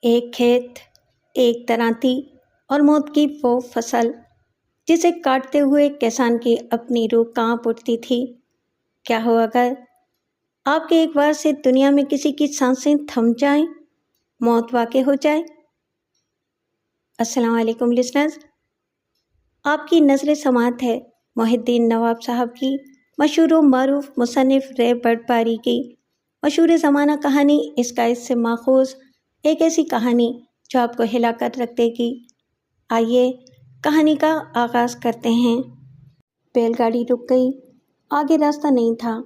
ایک کھیت، ایک تناتی اور موت کی وہ فصل جسے کاٹتے ہوئے کسان کی اپنی روح کانپ اٹھتی تھی۔ کیا ہو اگر آپ کے ایک بار سے دنیا میں کسی کی سانسیں تھم جائیں، موت واقع ہو جائے؟ السلام علیکم لسنرز، آپ کی نظر سماعت ہے محی الدین نواب صاحب کی مشہور و معروف مصنف رے بردباری کی مشہور زمانہ کہانی اسکائز سے ماخوذ ایک ایسی کہانی جو آپ کو ہلا کر رکھ دے گی۔ آئیے کہانی کا آغاز کرتے ہیں۔ بیل گاڑی رک گئی، آگے راستہ نہیں تھا۔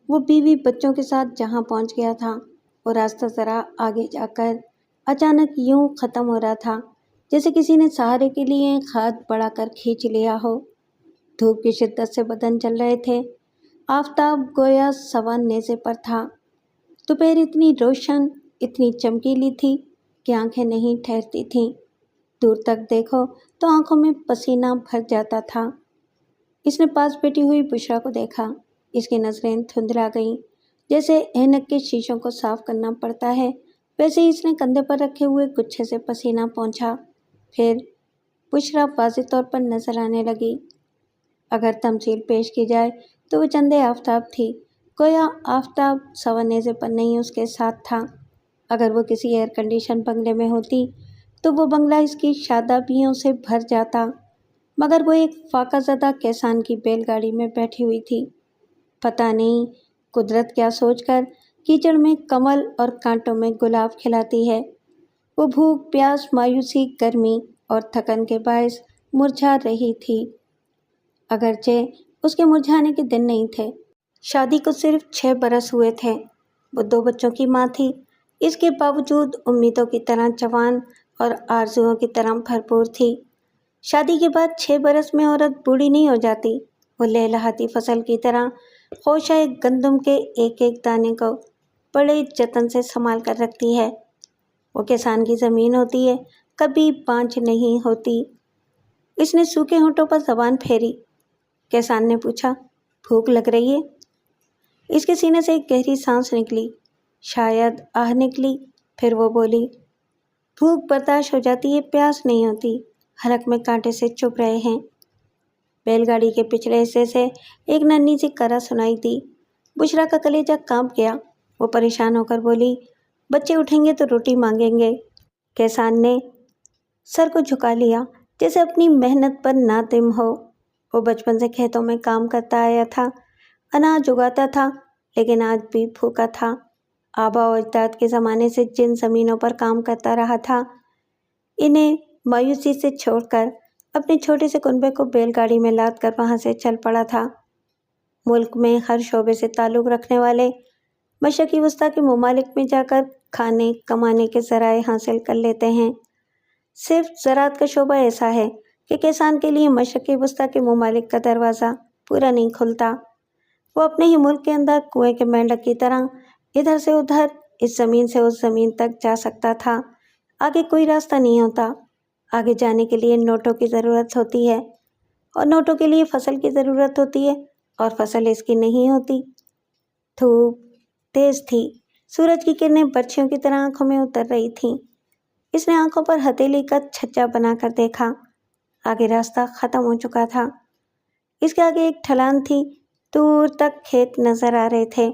وہ بیوی بچوں کے ساتھ جہاں پہنچ گیا تھا، وہ راستہ ذرا آگے جا کر اچانک یوں ختم ہو رہا تھا جیسے کسی نے سہارے کے لیے ہاتھ بڑھا کر کھینچ لیا ہو۔ دھوپ کی شدت سے بدن جل رہے تھے، آفتاب گویا سوا نیزے پر تھا۔ دوپہر اتنی روشن، اتنی چمکیلی تھی کہ آنکھیں نہیں ٹھہرتی تھیں۔ دور تک دیکھو تو آنکھوں میں پسینہ بھر جاتا تھا۔ اس نے پاس بیٹھی ہوئی بشرا کو دیکھا، اس کی نظریں دھندلا گئیں۔ جیسے اینک کے شیشوں کو صاف کرنا پڑتا ہے، ویسے ہی اس نے کندھے پر رکھے ہوئے گچھے سے پسینہ پونچھا۔ پھر بشرا واضح طور پر نظر آنے لگی۔ اگر تمثیل پیش کی جائے تو وہ چندے آفتاب تھی، گویا آفتاب سوا نیزے پر نہیں اس کے ساتھ تھا۔ اگر وہ کسی ایئر کنڈیشن بنگلے میں ہوتی تو وہ بنگلہ اس کی شادابیوں سے بھر جاتا، مگر وہ ایک فاقہ زدہ کسان کی بیل گاڑی میں بیٹھی ہوئی تھی۔ پتہ نہیں قدرت کیا سوچ کر کیچڑ میں کمل اور کانٹوں میں گلاب کھلاتی ہے۔ وہ بھوک، پیاس، مایوسی، گرمی اور تھکن کے باعث مرجھا رہی تھی۔ اگرچہ اس کے مرجھانے کے دن نہیں تھے، شادی کو صرف 6 برس ہوئے تھے، وہ 2 بچوں کی ماں تھی، اس کے باوجود امیدوں کی طرح جوان اور آرزوؤں کی طرح بھرپور تھی۔ شادی کے بعد 6 برس میں عورت بوڑھی نہیں ہو جاتی، وہ لہلہاتی فصل کی طرح خوشہ گندم کے ایک ایک دانے کو بڑے جتن سے سنبھال کر رکھتی ہے۔ وہ کسان کی زمین ہوتی ہے، کبھی بانجھ نہیں ہوتی۔ اس نے سوکھے ہونٹوں پر زبان پھیری۔ کسان نے پوچھا، بھوک لگ رہی ہے؟ اس کے سینے سے ایک گہری سانس نکلی، شاید آہ نکلی، پھر وہ بولی، بھوک برداشت ہو جاتی ہے، پیاس نہیں ہوتی، حلق میں کانٹے سے چبھ رہے ہیں۔ بیل گاڑی کے پچھلے حصے سے ایک ننھی سی کرا سنائی دی۔ بشرا کا کلیجہ کانپ گیا، وہ پریشان ہو کر بولی، بچے اٹھیں گے تو روٹی مانگیں گے۔ کسان نے سر کو جھکا لیا جیسے اپنی محنت پر نادم ہو۔ وہ بچپن سے کھیتوں میں کام کرتا آیا تھا، اناج اگاتا تھا، لیکن آج بھی بھوکا تھا۔ آبا و اجداد کے زمانے سے جن زمینوں پر کام کرتا رہا تھا، انہیں مایوسی سے چھوڑ کر اپنے چھوٹے سے کنبے کو بیل گاڑی میں لاد کر وہاں سے چل پڑا تھا۔ ملک میں ہر شعبے سے تعلق رکھنے والے مشرقی وسطیٰ کے ممالک میں جا کر کھانے کمانے کے ذرائع حاصل کر لیتے ہیں۔ صرف زراعت کا شعبہ ایسا ہے کہ کسان کے لیے مشرقی وسطیٰ کے ممالک کا دروازہ پورا نہیں کھلتا۔ وہ اپنے ہی ملک کے اندر کنویں کے مینڈک کی طرح ادھر سے ادھر، اس زمین سے اس زمین تک جا سکتا تھا۔ آگے کوئی راستہ نہیں ہوتا۔ آگے جانے کے لیے نوٹوں کی ضرورت ہوتی ہے، اور نوٹوں کے لیے فصل کی ضرورت ہوتی ہے، اور فصل اس کی نہیں ہوتی۔ دھوپ تیز تھی، سورج کی کرنیں برچھیوں کی طرح آنکھوں میں اتر رہی تھیں۔ اس نے آنکھوں پر ہتھیلی کا چھچا بنا کر دیکھا، آگے راستہ ختم ہو چکا تھا۔ اس کے آگے ایک ڈھلان تھی، دور تک کھیت نظر آ رہے تھے،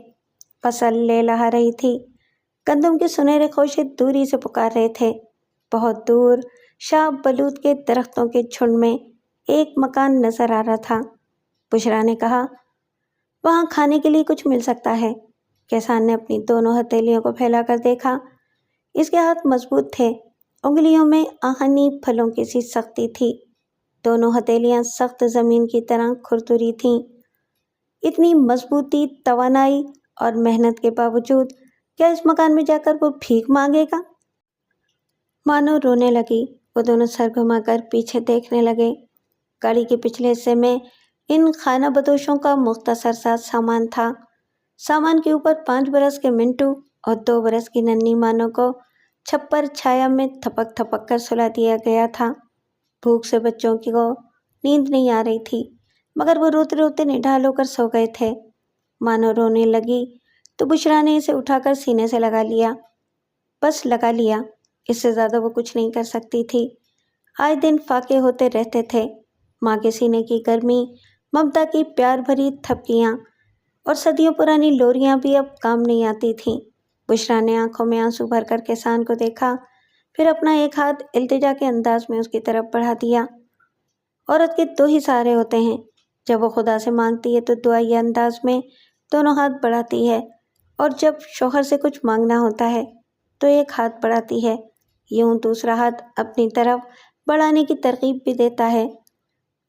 فصل لہلہا رہی تھی، گندم کے سنہرے خوشے دوری سے پکار رہے تھے۔ بہت دور شاہ بلوط کے درختوں کے جھنڈ میں ایک مکان نظر آ رہا تھا۔ بشرا نے کہا، وہاں کھانے کے لیے کچھ مل سکتا ہے۔ کسان نے اپنی دونوں ہتھیلیوں کو پھیلا کر دیکھا، اس کے ہاتھ مضبوط تھے، انگلیوں میں آہنی پھلوں کی سی سختی تھی، دونوں ہتھیلیاں سخت زمین کی طرح کھرتری تھیں۔ اتنی مضبوطی، توانائی اور محنت کے باوجود کیا اس مکان میں جا کر وہ بھیک مانگے گا؟ مانو رونے لگی۔ وہ دونوں سر گھما کر پیچھے دیکھنے لگے۔ گاڑی کے پچھلے حصے میں ان خانہ بدوشوں کا مختصر سا سامان تھا۔ سامان کے اوپر 5 برس کے منٹو اور 2 برس کی ننھی مانو کو چھپر چھایا میں تھپک تھپک کر سلا دیا گیا تھا۔ بھوک سے بچوں کو نیند نہیں آ رہی تھی، مگر وہ روتے روتے نڈھال ہو کر سو گئے تھے۔ مانو رونے لگی تو بشرا نے اسے اٹھا کر سینے سے لگا لیا، بس لگا لیا، اس سے زیادہ وہ کچھ نہیں کر سکتی تھی۔ آئے دن فاقے ہوتے رہتے تھے، ماں کے سینے کی گرمی، ممتا کی پیار بھری تھپکیاں اور صدیوں پرانی لوریاں بھی اب کام نہیں آتی تھیں۔ بشریٰ نے آنکھوں میں آنسو بھر کر کسان کو دیکھا، پھر اپنا ایک ہاتھ التجا کے انداز میں اس کی طرف بڑھا دیا۔ عورت کے دو ہی سہارے ہوتے ہیں، جب وہ خدا سے مانگتی ہے تو دعائیہ انداز میں دونوں ہاتھ بڑھاتی ہے، اور جب شوہر سے کچھ مانگنا ہوتا ہے تو ایک ہاتھ بڑھاتی ہے، یوں دوسرا ہاتھ اپنی طرف بڑھانے کی ترغیب بھی دیتا ہے۔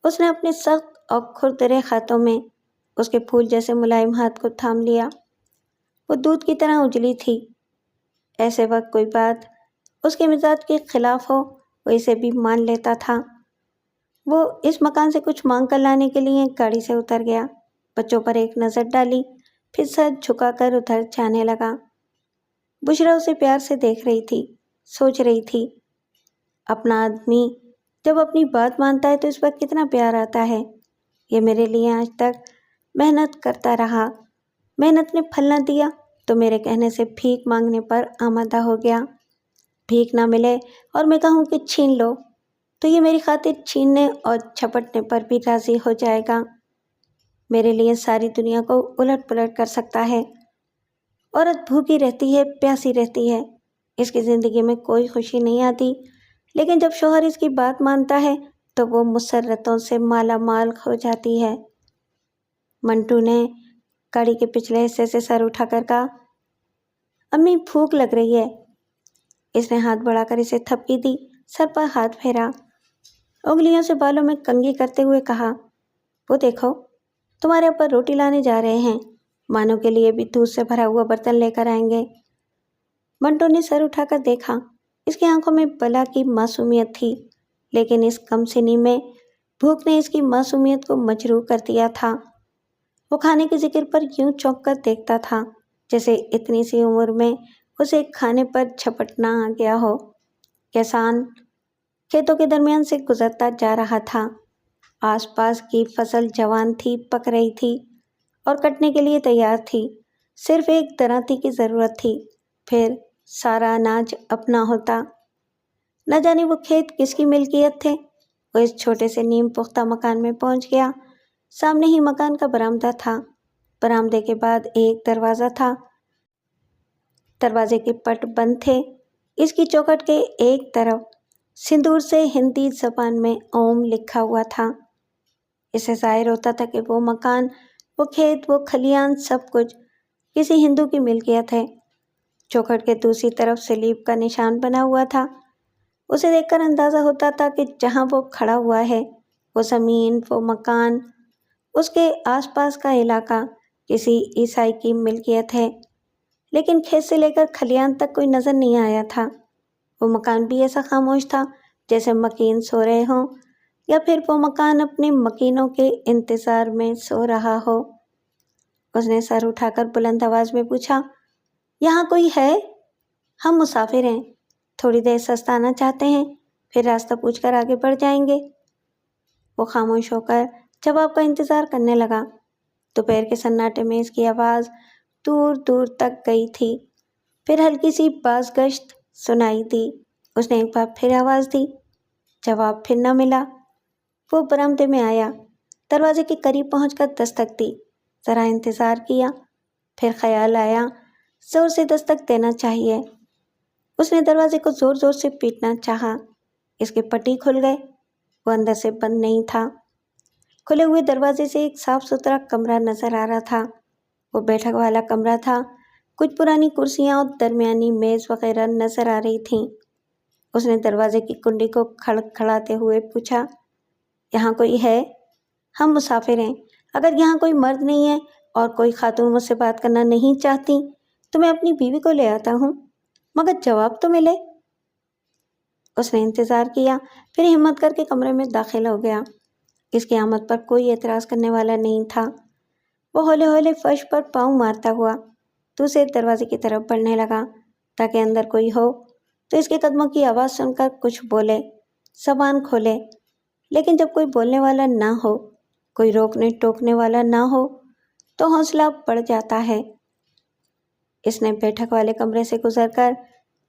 اس نے اپنے سخت اور کھردرے ہاتھوں میں اس کے پھول جیسے ملائم ہاتھ کو تھام لیا۔ وہ دودھ کی طرح اجلی تھی۔ ایسے وقت کوئی بات اس کے مزاج کے خلاف ہو، وہ اسے بھی مان لیتا تھا۔ وہ اس مکان سے کچھ مانگ کر لانے کے لیے گاڑی سے اتر گیا، بچوں پر ایک نظر ڈالی، پھر سر جھکا کر ادھر جانے لگا۔ بشریٰ اسے پیار سے دیکھ رہی تھی، سوچ رہی تھی، اپنا آدمی جب اپنی بات مانتا ہے تو اس پر کتنا پیار آتا ہے۔ یہ میرے لیے آج تک محنت کرتا رہا، محنت نے پھل نہ دیا تو میرے کہنے سے بھیک مانگنے پر آمادہ ہو گیا۔ بھیک نہ ملے اور میں کہوں کہ چھین لو تو یہ میری خاطر چھیننے اور جھپٹنے پر بھی راضی ہو جائے گا۔ میرے لیے ساری دنیا کو الٹ پلٹ کر سکتا ہے۔ عورت بھوکی رہتی ہے، پیاسی رہتی ہے، اس کی زندگی میں کوئی خوشی نہیں آتی، لیکن جب شوہر اس کی بات مانتا ہے تو وہ مسرتوں سے مالا مال ہو جاتی ہے۔ منٹو نے گاڑی کے پچھلے حصے سے سر اٹھا کر کہا، امی بھوک لگ رہی ہے۔ اس نے ہاتھ بڑھا کر اسے تھپکی دی، سر پر ہاتھ پھیرا، انگلیوں سے بالوں میں کنگھی کرتے ہوئے کہا، وہ دیکھو تمہارے اوپر روٹی لانے جا رہے ہیں، مانو کے لیے بھی دودھ سے بھرا ہوا برتن لے کر آئیں گے۔ منٹو نے سر اٹھا کر دیکھا، اس کی آنکھوں میں بلا کی معصومیت تھی، لیکن اس کم سنی میں بھوک نے اس کی معصومیت کو مجروح کر دیا تھا۔ وہ کھانے کے ذکر پر یوں چونک کر دیکھتا تھا جیسے اتنی سی عمر میں اسے کھانے پر جھپٹنا آ گیا ہو۔ کسان کھیتوں کے درمیان سے گزرتا جا رہا تھا۔ آس پاس کی فصل جوان تھی، پک رہی تھی اور کٹنے کے لیے تیار تھی، صرف ایک دراںتی کی ضرورت تھی، پھر سارا اناج اپنا ہوتا۔ نہ جانے وہ کھیت کس کی ملکیت تھے۔ وہ اس چھوٹے سے نیم پختہ مکان میں پہنچ گیا۔ سامنے ہی مکان کا برآمدہ تھا، برآمدے کے بعد ایک دروازہ تھا، دروازے کے پٹ بند تھے۔ اس کی چوکھٹ کے ایک طرف سندور سے ہندی زبان میں اوم لکھا ہوا تھا۔ اس سے ظاہر ہوتا تھا کہ وہ مکان، وہ کھیت، وہ کھلیان، سب کچھ کسی ہندو کی ملکیت ہے۔ چوکھٹ کے دوسری طرف سلیب کا نشان بنا ہوا تھا۔ اسے دیکھ کر اندازہ ہوتا تھا کہ جہاں وہ کھڑا ہوا ہے، وہ زمین، وہ مکان، اس کے آس پاس کا علاقہ کسی عیسائی کی ملکیت ہے، لیکن کھیت سے لے کر کھلیان تک کوئی نظر نہیں آیا تھا۔ وہ مکان بھی ایسا خاموش تھا جیسے مکین سو رہے ہوں، یا پھر وہ مکان اپنے مکینوں کے انتظار میں سو رہا ہو۔ اس نے سر اٹھا کر بلند آواز میں پوچھا، یہاں کوئی ہے؟ ہم مسافر ہیں، تھوڑی دیر سستانا چاہتے ہیں، پھر راستہ پوچھ کر آگے بڑھ جائیں گے۔ وہ خاموش ہو کر جواب کا انتظار کرنے لگا۔ دوپہر کے سناٹے میں اس کی آواز دور دور تک گئی تھی، پھر ہلکی سی باز گشت سنائی دی۔ اس نے ایک بار پھر آواز دی، جواب پھر نہ ملا۔ وہ برآمدے میں آیا، دروازے کے قریب پہنچ کر دستک دی، ذرا انتظار کیا، پھر خیال آیا زور سے دستک دینا چاہیے۔ اس نے دروازے کو زور زور سے پیٹنا چاہا، اس کے پٹی کھل گئے، وہ اندر سے بند نہیں تھا۔ کھلے ہوئے دروازے سے ایک صاف ستھرا کمرہ نظر آ رہا تھا۔ وہ بیٹھک والا کمرہ تھا، کچھ پرانی کرسیاں اور درمیانی میز وغیرہ نظر آ رہی تھیں۔ اس نے دروازے کی کنڈی کو کھڑکھڑاتے ہوئے پوچھا، یہاں کوئی ہے؟ ہم مسافر ہیں، اگر یہاں کوئی مرد نہیں ہے اور کوئی خاتون مجھ سے بات کرنا نہیں چاہتی تو میں اپنی بیوی کو لے آتا ہوں، مگر جواب تو ملے۔ اس نے انتظار کیا، پھر ہمت کر کے کمرے میں داخل ہو گیا۔ اس کی آمد پر کوئی اعتراض کرنے والا نہیں تھا۔ وہ ہولے ہولے فرش پر پاؤں مارتا ہوا دوسرے دروازے کی طرف بڑھنے لگا تاکہ اندر کوئی ہو تو اس کے قدموں کی آواز سن کر کچھ بولے، زبان کھولے، لیکن جب کوئی بولنے والا نہ ہو، کوئی روکنے ٹوکنے والا نہ ہو تو حوصلہ بڑھ جاتا ہے۔ اس نے بیٹھک والے کمرے سے گزر کر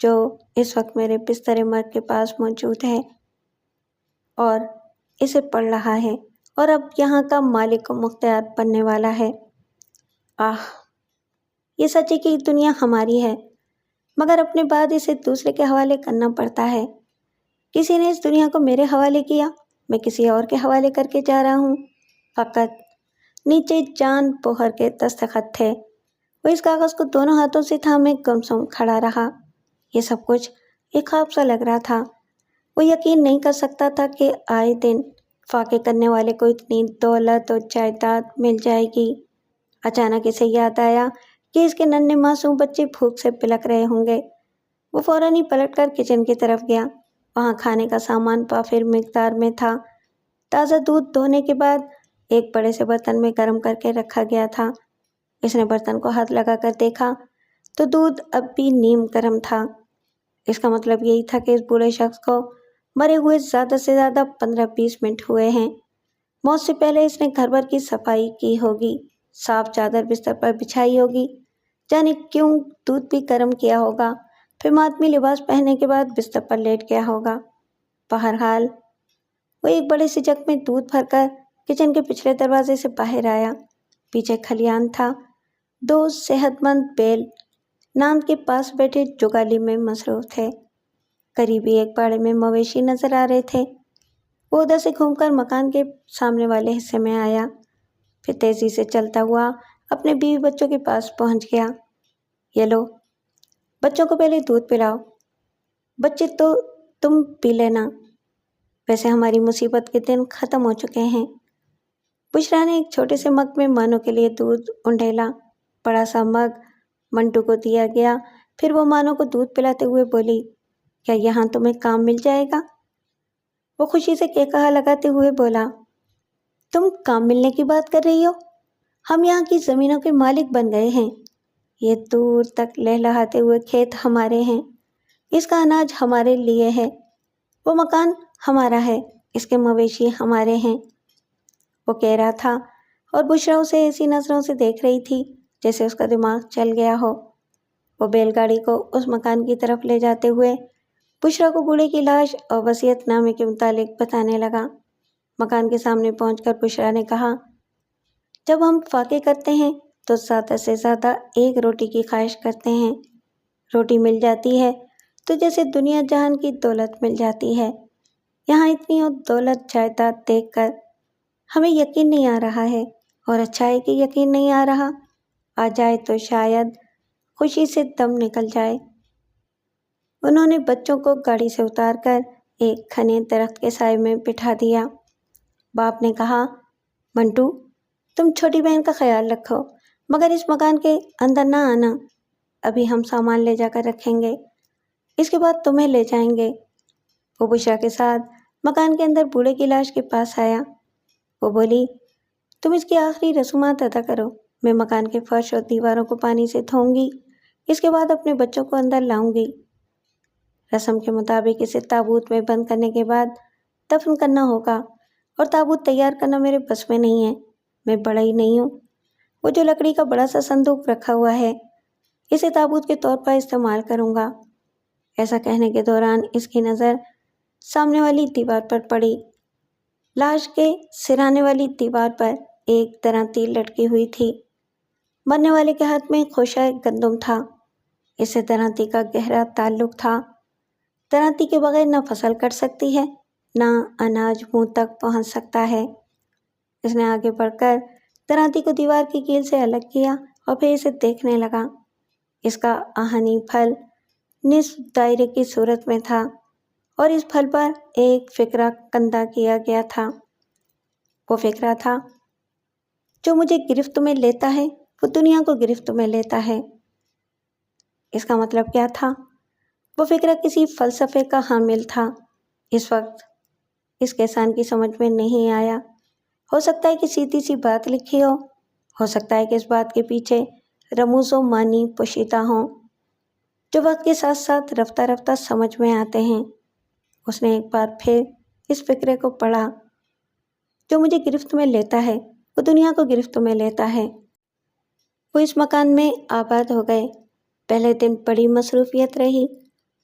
جو اس وقت میرے بستر مرگ کے پاس موجود ہے اور اسے پڑھ رہا ہے اور اب یہاں کا مالک و مختار بننے والا ہے۔ یہ سچ ہے کہ دنیا ہماری ہے، مگر اپنے بعد اسے دوسرے کے حوالے کرنا پڑتا ہے۔ کسی نے اس دنیا کو میرے حوالے کیا، میں کسی اور کے حوالے کر کے جا رہا ہوں۔ فقط نیچے جان پوہر کے دستخط تھے۔ وہ اس کاغذ کو دونوں ہاتھوں سے تھامے گمسم کھڑا رہا۔ یہ سب کچھ ایک خواب سا لگ رہا تھا۔ وہ یقین نہیں کر سکتا تھا کہ آئے دن فاقے کرنے والے کو اتنی دولت اور جائیداد مل جائے گی۔ اچانک اسے یاد آیا کہ اس کے ننھے معصوم بچے بھوک سے پلک رہے ہوں گے۔ وہ فوراً ہی پلٹ کر کچن کی طرف گیا۔ وہاں کھانے کا سامان وافر مقدار میں تھا۔ تازہ دودھ دھونے کے بعد ایک بڑے سے برتن میں گرم کر کے رکھا گیا تھا۔ اس نے برتن کو ہاتھ لگا کر دیکھا تو دودھ اب بھی نیم گرم تھا۔ اس کا مطلب یہی تھا کہ اس بوڑھے شخص کو مرے ہوئے زیادہ سے زیادہ 15-20 منٹ ہوئے ہیں۔ موت سے پہلے اس نے گھر بھر کی صفائی کی ہوگی، صاف چادر بستر پر بچھائی ہوگی، جانے کیوں دودھ بھی گرم کیا ہوگا، پھر ماتمی لباس پہننے کے بعد بستر پر لیٹ گیا ہوگا۔ بہرحال وہ ایک بڑے سے جگ میں دودھ بھر کر کچن کے پچھلے دروازے سے باہر آیا۔ پیچھے کھلیان تھا۔ 2 صحت مند بیل ناند کے پاس بیٹھے جگالی میں مصروف تھے۔ قریبی ایک باڑے میں مویشی نظر آ رہے تھے۔ وہ ادھر سے گھوم کر مکان کے سامنے والے حصے میں آیا، پھر تیزی سے چلتا ہوا اپنے بیوی بچوں کے پاس پہنچ گیا۔ یہ لو، بچوں کو پہلے دودھ پلاؤ۔ بچے تو تم پی لینا، ویسے ہماری مصیبت کے دن ختم ہو چکے ہیں۔ بشرا نے ایک چھوٹے سے مگ میں مانو کے لیے دودھ انڈیلا۔ بڑا سا مگ منٹو کو دیا گیا، پھر وہ مانو کو دودھ پلاتے ہوئے بولی، کیا یہاں تمہیں کام مل جائے گا؟ وہ خوشی سے کہا لگاتے ہوئے بولا، تم کام ملنے کی بات کر رہی ہو؟ ہم یہاں کی زمینوں کے مالک بن گئے ہیں۔ یہ دور تک لہلہاتے ہوئے کھیت ہمارے ہیں، اس کا اناج ہمارے لیے ہے، وہ مکان ہمارا ہے، اس کے مویشی ہمارے ہیں۔ وہ کہہ رہا تھا اور بشرا اسے ایسی نظروں سے دیکھ رہی تھی جیسے اس کا دماغ چل گیا ہو۔ وہ بیل گاڑی کو اس مکان کی طرف لے جاتے ہوئے بشرا کو بوڑھے کی لاش اور وصیت نامے کے متعلق بتانے لگا۔ مکان کے سامنے پہنچ کر بشرا نے کہا، جب ہم فاقے کرتے ہیں تو زیادہ سے زیادہ ایک روٹی کی خواہش کرتے ہیں۔ روٹی مل جاتی ہے تو جیسے دنیا جہان کی دولت مل جاتی ہے۔ یہاں اتنی دولت جائیداد دیکھ کر ہمیں یقین نہیں آ رہا ہے، اور اچھا ہے کہ یقین نہیں آ رہا، آ جائے تو شاید خوشی سے دم نکل جائے۔ انہوں نے بچوں کو گاڑی سے اتار کر ایک گھنے درخت کے سائے میں بٹھا دیا۔ باپ نے کہا، منٹو، تم چھوٹی بہن کا خیال رکھو، مگر اس مکان کے اندر نہ آنا، ابھی ہم سامان لے جا کر رکھیں گے، اس کے بعد تمہیں لے جائیں گے۔ وہ بشرا کے ساتھ مکان کے اندر بوڑھے کی لاش کے پاس آیا۔ وہ بولی، تم اس کی آخری رسومات ادا کرو، میں مکان کے فرش اور دیواروں کو پانی سے دھوؤں گی، اس کے بعد اپنے بچوں کو اندر لاؤں گی۔ رسم کے مطابق اسے تابوت میں بند کرنے کے بعد دفن کرنا ہوگا، اور تابوت تیار کرنا میرے بس میں نہیں ہے، میں بڑا ہی نہیں ہوں۔ وہ جو لکڑی کا بڑا سا صندوق رکھا ہوا ہے، اسے تابوت کے طور پر استعمال کروں گا۔ ایسا کہنے کے دوران اس کی نظر سامنے والی دیوار پر پڑی۔ لاش کے سرانے والی دیوار پر ایک درانتی لٹکی ہوئی تھی۔ مرنے والے کے ہاتھ میں خوشہ گندم تھا۔ اس سے درانتی کا گہرا تعلق تھا۔ درانتی کے بغیر نہ فصل کٹ سکتی ہے، نہ اناج منہ تک پہنچ سکتا ہے۔ اس نے آگے بڑھ کر درانتی کو دیوار کی کیل سے الگ کیا اور پھر اسے دیکھنے لگا۔ اس کا آہنی پھل نصف دائرے کی صورت میں تھا، اور اس پھل پر ایک فقرہ کندہ کیا گیا تھا۔ وہ فقرہ تھا، جو مجھے گرفت میں لیتا ہے وہ دنیا کو گرفت میں لیتا ہے۔ اس کا مطلب کیا تھا؟ وہ فقرہ کسی فلسفے کا حامل تھا۔ اس وقت اس کسان کی سمجھ میں نہیں آیا۔ ہو سکتا ہے کہ سیدھی سی بات لکھی ہو سکتا ہے کہ اس بات کے پیچھے رموز و معنی پوشیدہ ہوں، جو وقت کے ساتھ ساتھ رفتہ رفتہ سمجھ میں آتے ہیں۔ اس نے ایک بار پھر اس فقرے کو پڑھا، جو مجھے گرفت میں لیتا ہے وہ دنیا کو گرفت میں لیتا ہے۔ وہ اس مکان میں آباد ہو گئے۔ پہلے دن بڑی مصروفیت رہی۔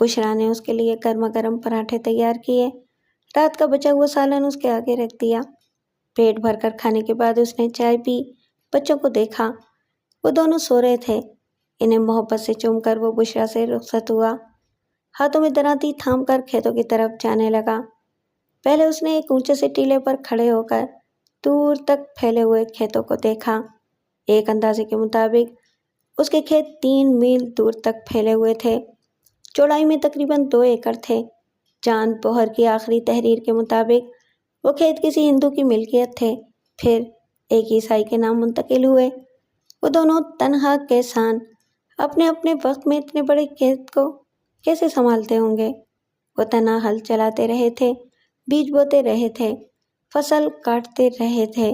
بشرا نے اس کے لیے گرما گرم پراٹھے تیار کیے، رات کا بچا ہوا سالن اس کے آگے رکھ دیا۔ پیٹ بھر کر کھانے کے بعد اس نے چائے پی، بچوں کو دیکھا، وہ دونوں سو رہے تھے۔ انہیں محبت سے چوم کر وہ بشرا سے رخصت ہوا، ہاتھوں میں دراتی تھام کر کھیتوں کی طرف جانے لگا۔ پہلے اس نے ایک اونچے سے ٹیلے پر کھڑے ہو کر دور تک پھیلے ہوئے کھیتوں کو دیکھا۔ ایک اندازے کے مطابق اس کے کھیت 3 میل دور تک پھیلے ہوئے تھے، چوڑائی میں تقریباً 2 ایکڑ تھے۔ جان بوہر کی آخری تحریر کے مطابق وہ کھیت کسی ہندو کی ملکیت تھے، پھر ایک عیسائی کے نام منتقل ہوئے۔ وہ دونوں تنہا کسان اپنے اپنے وقت میں اتنے بڑے کھیت کو کیسے سنبھالتے ہوں گے؟ وہ تنہا ہل چلاتے رہے تھے، بیج بوتے رہے تھے، فصل کاٹتے رہے تھے۔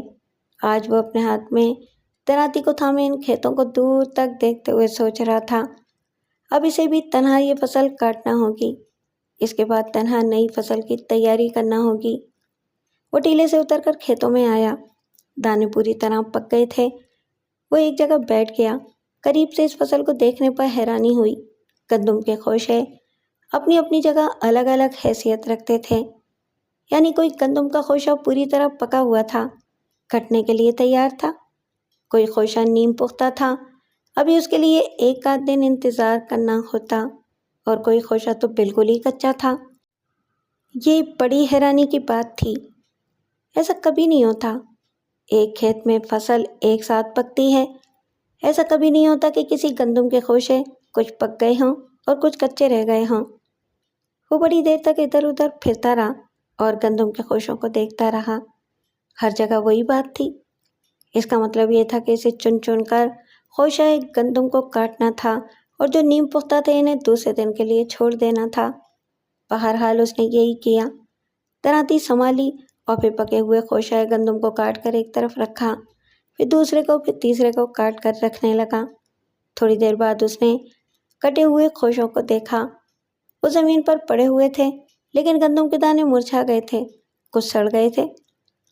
آج وہ اپنے ہاتھ میں دراتی کو تھامے ان کھیتوں کو دور تک دیکھتے ہوئے سوچ رہا تھا، اب اسے بھی تنہا یہ فصل کاٹنا ہوگی، اس کے بعد تنہا نئی فصل کی تیاری کرنا ہوگی۔ وہ ٹیلے سے اتر کر کھیتوں میں آیا، دانے پوری طرح پک گئے تھے۔ وہ ایک جگہ بیٹھ گیا، قریب سے اس فصل کو دیکھنے پر حیرانی ہوئی۔ گندم کے خوشے اپنی اپنی جگہ الگ الگ حیثیت رکھتے تھے، یعنی کوئی گندم کا خوشہ پوری طرح پکا ہوا تھا، کٹنے کے لیے تیار تھا، کوئی خوشہ نیم پختہ تھا، ابھی اس کے لیے 1 آدھ دن انتظار کرنا ہوتا، اور کوئی خوشہ تو بالکل ہی کچا تھا۔ یہ بڑی حیرانی کی بات تھی، ایسا کبھی نہیں ہوتا۔ ایک کھیت میں فصل ایک ساتھ پکتی ہے، ایسا کبھی نہیں ہوتا کہ کسی گندم کے خوشے کچھ پک گئے ہوں اور کچھ کچے رہ گئے ہوں۔ وہ بڑی دیر تک ادھر ادھر پھرتا رہا اور گندم کے خوشوں کو دیکھتا رہا، ہر جگہ وہی بات تھی۔ اس کا مطلب یہ تھا کہ اسے چن چن کر خوشہ گندم کو کاٹنا تھا، اور جو نیم پختہ تھے انہیں دوسرے دن کے لیے چھوڑ دینا تھا۔ بہرحال اس نے یہی کیا، دراتی سنبھالی اور پھر پکے ہوئے خوشہ گندم کو کاٹ کر ایک طرف رکھا، پھر دوسرے کو، پھر تیسرے کو کاٹ کر رکھنے لگا۔ تھوڑی دیر بعد اس نے کٹے ہوئے خوشوں کو دیکھا، وہ زمین پر پڑے ہوئے تھے، لیکن گندم کے دانے مرجھا گئے تھے، کچھ سڑ گئے تھے،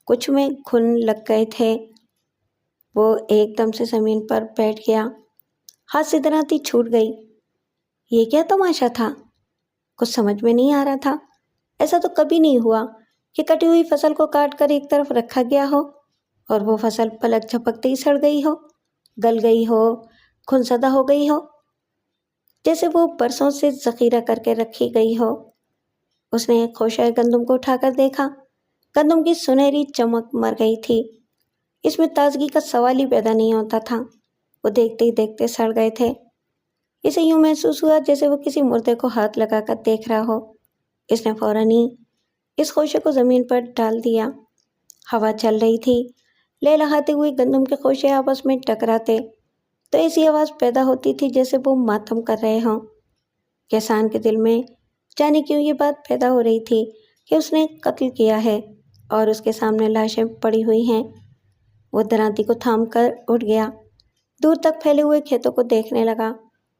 کچھ میں گھن لگ گئے تھے۔ وہ ایک دم سے زمین پر بیٹھ گیا، ہاتھ سے دراتی چھوٹ گئی۔ یہ کیا تماشا تھا؟ کچھ سمجھ میں نہیں آ رہا تھا۔ ایسا تو کبھی نہیں ہوا کہ کٹی ہوئی فصل کو کاٹ کر ایک طرف رکھا گیا ہو اور وہ فصل پلک جھپکتے ہی سڑ گئی ہو، گل گئی ہو، گھنسدہ ہو گئی ہو، جیسے وہ برسوں سے ذخیرہ کر کے رکھی گئی ہو۔ اس نے ایک خوشہ گندم کو اٹھا کر دیکھا، گندم کی سنہری چمک مر گئی تھی، اس میں تازگی کا سوال ہی پیدا نہیں ہوتا تھا۔ وہ دیکھتے ہی دیکھتے سڑ گئے تھے۔ اسے یوں محسوس ہوا جیسے وہ کسی مردے کو ہاتھ لگا کر دیکھ رہا ہو۔ اس نے فوراً ہی اس خوشے کو زمین پر ڈال دیا۔ ہوا چل رہی تھی، لہلہاتے ہوئے گندم کے خوشے آپس میں ٹکراتے تو ایسی آواز پیدا ہوتی تھی جیسے وہ ماتم کر رہے ہوں۔ کسان کے دل میں جانے کیوں یہ بات پیدا ہو رہی تھی کہ اس نے قتل کیا ہے اور اس کے سامنے لاشیں پڑی ہوئی ہیں۔ وہ دراتی کو تھام کر اٹھ گیا، دور تک پھیلے ہوئے کھیتوں کو دیکھنے لگا،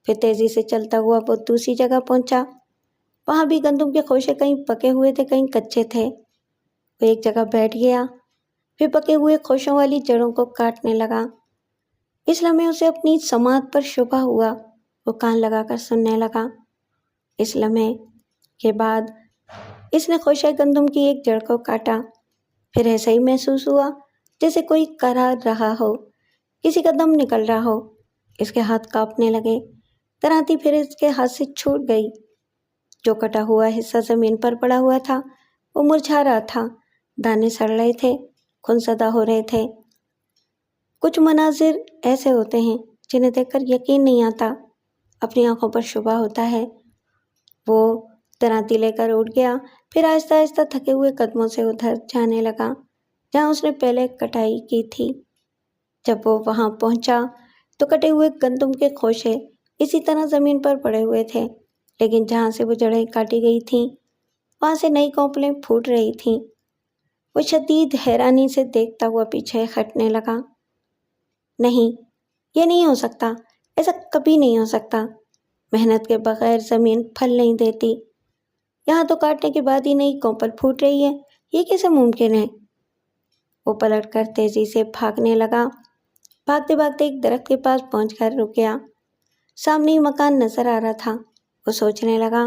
پھر تیزی سے چلتا ہوا وہ دوسری جگہ پہنچا۔ وہاں بھی گندم کے خوشے کہیں پکے ہوئے تھے، کہیں کچے تھے۔ وہ ایک جگہ بیٹھ گیا، پھر پکے ہوئے خوشوں والی جڑوں کو کاٹنے لگا۔ اس لمحے اسے اپنی سماعت پر شبہ ہوا، وہ کان لگا کر سننے لگا۔ اس لمحے کے بعد اس نے خوشہ گندم کی ایک جڑ کو کاٹا، پھر ایسا ہی محسوس ہوا جیسے کوئی کرا رہا ہو، کسی کا دم نکل رہا ہو۔ اس کے ہاتھ کانپنے لگے، دراتی پھر اس کے ہاتھ سے چھوٹ گئی۔ جو کٹا ہوا حصہ زمین پر پڑا ہوا تھا وہ مرجھا رہا تھا، دانے سڑ رہے تھے، گھنسدہ ہو رہے تھے۔ کچھ مناظر ایسے ہوتے ہیں جنہیں دیکھ کر یقین نہیں آتا، اپنی آنکھوں پر شبہ ہوتا ہے۔ وہ دراتی لے کر اٹھ گیا، پھر آہستہ آہستہ تھکے ہوئے قدموں سے ادھر جانے لگا جہاں اس نے پہلے کٹائی کی تھی۔ جب وہ وہاں پہنچا تو کٹے ہوئے گندم کے خوشے اسی طرح زمین پر پڑے ہوئے تھے، لیکن جہاں سے وہ جڑیں کاٹی گئی تھیں وہاں سے نئی کونپلیں پھوٹ رہی تھیں۔ وہ شدید حیرانی سے دیکھتا ہوا پیچھے ہٹنے لگا۔ نہیں، یہ نہیں ہو سکتا، ایسا کبھی نہیں ہو سکتا۔ محنت کے بغیر زمین پھل نہیں دیتی، یہاں تو کاٹنے کے بعد ہی نئی کونپل پھوٹ رہی ہے، یہ کیسے ممکن ہے؟ وہ پلٹ کر تیزی سے بھاگنے لگا، بھاگتے بھاگتے ایک درخت کے پاس پہنچ کر رک گیا۔ سامنے ہی مکان نظر آ رہا تھا۔ وہ سوچنے لگا،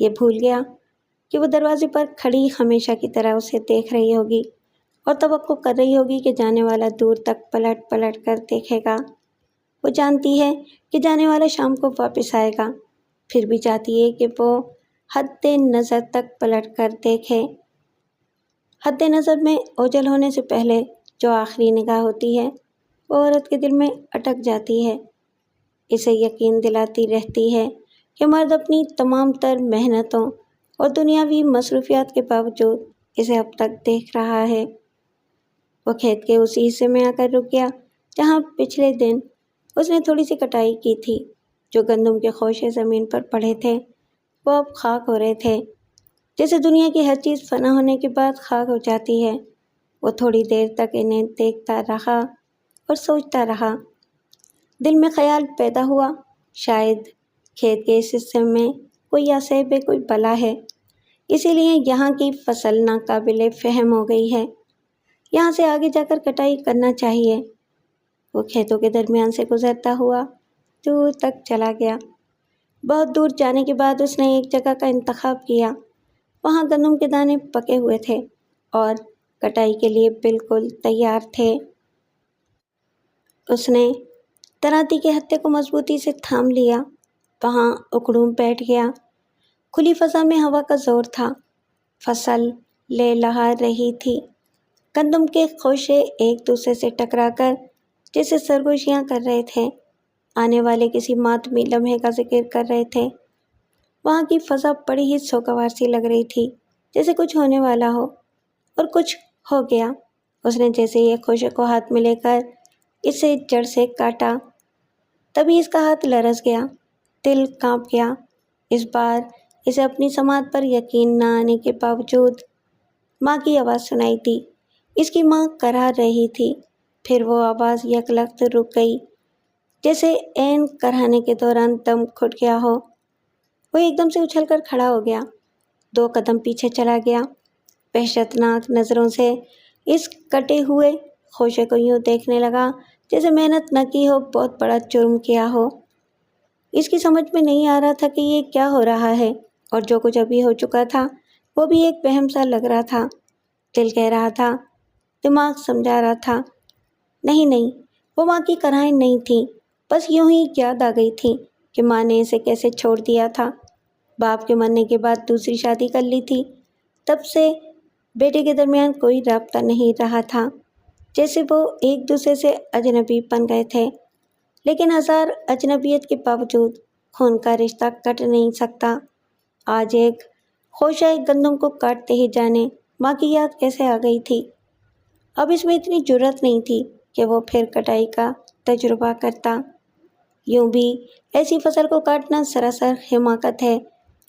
یہ بھول گیا کہ وہ دروازے پر کھڑی ہمیشہ کی طرح اسے دیکھ رہی ہوگی اور توقع کر رہی ہوگی کہ جانے والا دور تک پلٹ پلٹ کر دیکھے گا۔ وہ جانتی ہے کہ جانے والا شام کو واپس آئے گا، پھر بھی چاہتی ہے کہ وہ حد نظر تک پلٹ کر دیکھے۔ حد نظر میں اوجھل ہونے سے پہلے جو آخری نگاہ ہوتی ہے وہ عورت کے دل میں اٹک جاتی ہے، اسے یقین دلاتی رہتی ہے کہ مرد اپنی تمام تر محنتوں اور دنیاوی مصروفیات کے باوجود اسے اب تک دیکھ رہا ہے۔ وہ کھیت کے اسی حصے میں آ کر رک گیا جہاں پچھلے دن اس نے تھوڑی سی کٹائی کی تھی۔ جو گندم کے خوشے زمین پر پڑے تھے وہ اب خاک ہو رہے تھے، جیسے دنیا کی ہر چیز فنا ہونے کے بعد خاک ہو جاتی ہے۔ وہ تھوڑی دیر تک انہیں دیکھتا رہا اور سوچتا رہا۔ دل میں خیال پیدا ہوا، شاید کھیت کے اس حصے میں کوئی عصیب ہے، کوئی بلا ہے، اسی لیے یہاں کی فصل ناقابل فہم ہو گئی ہے۔ یہاں سے آگے جا کر کٹائی کرنا چاہیے۔ وہ کھیتوں کے درمیان سے گزرتا ہوا دور تک چلا گیا۔ بہت دور جانے کے بعد اس نے ایک جگہ کا انتخاب کیا۔ وہاں گندم کے دانے پکے ہوئے تھے اور کٹائی کے لیے بالکل تیار تھے۔ اس نے تناتی کے ہتھے کو مضبوطی سے تھام لیا، وہاں اکڑوں بیٹھ گیا۔ کھلی فضا میں ہوا کا زور تھا، فصل لہلہا رہی تھی، گندم کے خوشے ایک دوسرے سے ٹکرا کر جیسے سرگوشیاں کر رہے تھے، آنے والے کسی ماتمی لمحے کا ذکر کر رہے تھے۔ وہاں کی فضا بڑی ہی سوگوار سی لگ رہی تھی، جیسے کچھ ہونے والا ہو، اور کچھ ہو گیا۔ اس نے جیسے ہی ایک خوشے کو ہاتھ میں لے کر اسے جڑ سے کاٹا، تبھی اس کا ہاتھ لرز گیا، دل کانپ گیا۔ اس بار اسے اپنی سماعت پر یقین نہ آنے کے باوجود ماں کی آواز سنائی دی۔ اس کی ماں کرا رہی تھی، پھر وہ آواز یک لخت رک گئی، جیسے عین کرانے کے دوران دم گھٹ گیا ہو۔ وہ ایک دم سے اچھل کر کھڑا ہو گیا، 2 قدم پیچھے چلا گیا، وحشتناک نظروں سے اس کٹے ہوئے خوشے کو یوں دیکھنے لگا جیسے محنت نہ کی ہو، بہت بڑا جرم کیا ہو۔ اس کی سمجھ میں نہیں آ رہا تھا کہ یہ کیا ہو رہا ہے، اور جو کچھ ابھی ہو چکا تھا وہ بھی ایک وہم سا لگ رہا تھا۔ دل کہہ رہا تھا، دماغ سمجھا رہا تھا، نہیں، وہ ماں کی کرائیں نہیں تھیں، بس یوں ہی یاد آ گئی تھی کہ ماں نے اسے کیسے چھوڑ دیا تھا۔ باپ کے مرنے کے بعد دوسری شادی کر لی تھی، تب سے بیٹے کے درمیان کوئی رابطہ نہیں رہا تھا، جیسے وہ ایک دوسرے سے اجنبی بن گئے تھے۔ لیکن ہزار اجنبیت کے باوجود خون کا رشتہ کٹ نہیں سکتا۔ آج ایک خوشہ گندم کو کاٹتے ہی جانے ماں کی یاد کیسے آ گئی تھی۔ اب اس میں اتنی جرأت نہیں تھی کہ وہ پھر کٹائی کا تجربہ کرتا۔ یوں بھی ایسی فصل کو کاٹنا سراسر حماقت ہے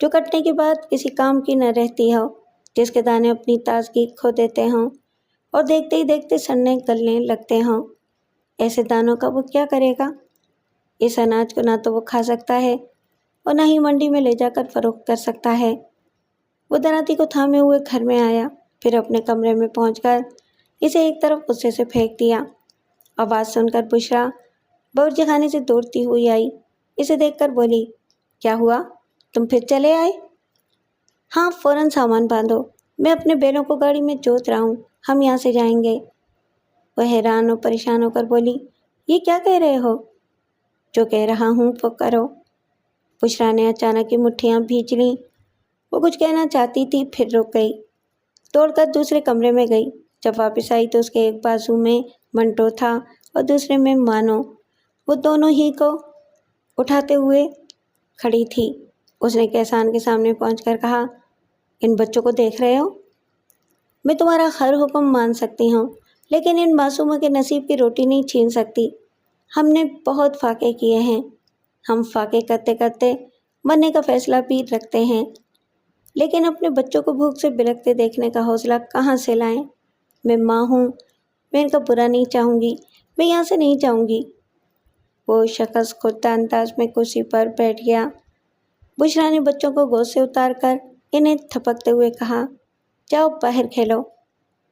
جو کٹنے کے بعد کسی کام کی نہ رہتی ہو، جس کے دانے اپنی تازگی کھو دیتے ہوں اور دیکھتے ہی دیکھتے سڑنے گلنے لگتے ہوں۔ ایسے دانوں کا وہ کیا کرے گا؟ اس اناج کو نہ تو وہ کھا سکتا ہے اور نہ ہی منڈی میں لے جا کر فروخت کر سکتا ہے۔ وہ دراتی کو تھامے ہوئے گھر میں آیا، پھر اپنے کمرے میں پہنچ کر اسے ایک طرف غصے سے پھینک دیا۔ آواز سن کر بشرا باورچی خانے سے دوڑتی ہوئی آئی، اسے دیکھ کر بولی، کیا ہوا؟ تم پھر چلے آئے؟ ہاں، فوراً سامان باندھو، میں اپنے بیلوں کو گاڑی میں جوت رہا ہوں، ہم یہاں سے جائیں گے۔ وہ حیران اور پریشان ہو کر بولی، یہ کیا کہہ رہے ہو؟ جو کہہ رہا ہوں وہ کرو۔ بشرا نے اچانک کی مٹھیاں بھیج لیں۔ وہ کچھ کہنا چاہتی تھی، پھر رک گئی، دوڑ کر دوسرے کمرے میں گئی۔ جب واپس آئی تو اس کے ایک بازو میں منٹو تھا اور دوسرے میں مانو، وہ دونوں ہی کو اٹھاتے ہوئے کھڑی تھی۔ اس نے کہسان کے سامنے پہنچ کر کہا، ان بچوں کو دیکھ رہے ہو؟ میں تمہارا ہر حکم مان سکتی ہوں، لیکن ان معصوموں کے نصیب کی روٹی نہیں چھین سکتی۔ ہم نے بہت فاقے کیے ہیں، ہم فاقے کرتے کرتے مرنے کا فیصلہ بھی رکھتے ہیں، لیکن اپنے بچوں کو بھوک سے بلکتے دیکھنے کا حوصلہ کہاں سے لائیں؟ میں ماں ہوں، میں ان کا برا نہیں چاہوں گی، میں یہاں سے نہیں جاؤں گی۔ وہ شخص خوددار انداز میں کرسی پر بیٹھ گیا۔ بشرا نے بچوں کو گود سے اتار کر انہیں تھپکتے ہوئے کہا، جاؤ باہر کھیلو۔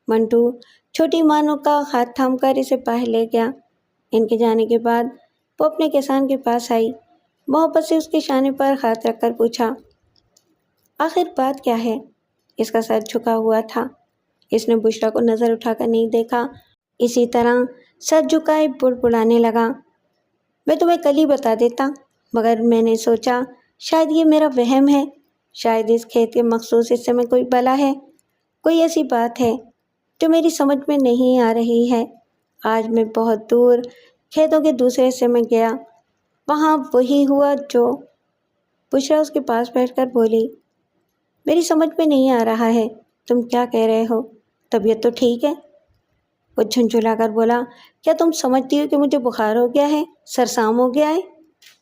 منٹو چھوٹی مانو کا ہاتھ تھام کر اسے باہر لے گیا۔ ان کے جانے کے بعد وہ اپنے کسان کے پاس آئی، محبت سے اس کے شانے پر ہاتھ رکھ کر پوچھا، آخر بات کیا ہے؟ اس کا سر جھکا ہوا تھا۔ اس نے بشریٰ کو نظر اٹھا کر نہیں دیکھا، اسی طرح سر جھکائے بڑبڑانے لگا۔ میں تمہیں کل ہی بتا دیتا، مگر میں نے سوچا شاید یہ میرا وہم ہے، شاید اس کھیت کے مخصوص حصے میں کوئی بلا ہے، کوئی ایسی بات ہے جو میری سمجھ میں نہیں آ رہی ہے۔ آج میں بہت دور کھیتوں کے دوسرے حصے میں گیا، وہاں وہی ہوا جو… بشریٰ اس کے پاس بیٹھ کر بولی، میری سمجھ میں نہیں آ رہا ہے، تم کیا کہہ رہے ہو؟ طبیعت تو ٹھیک ہے؟ وہ جھنجھلا کر بولا، کیا تم سمجھتی ہو کہ مجھے بخار ہو گیا ہے، سرسام ہو گیا ہے،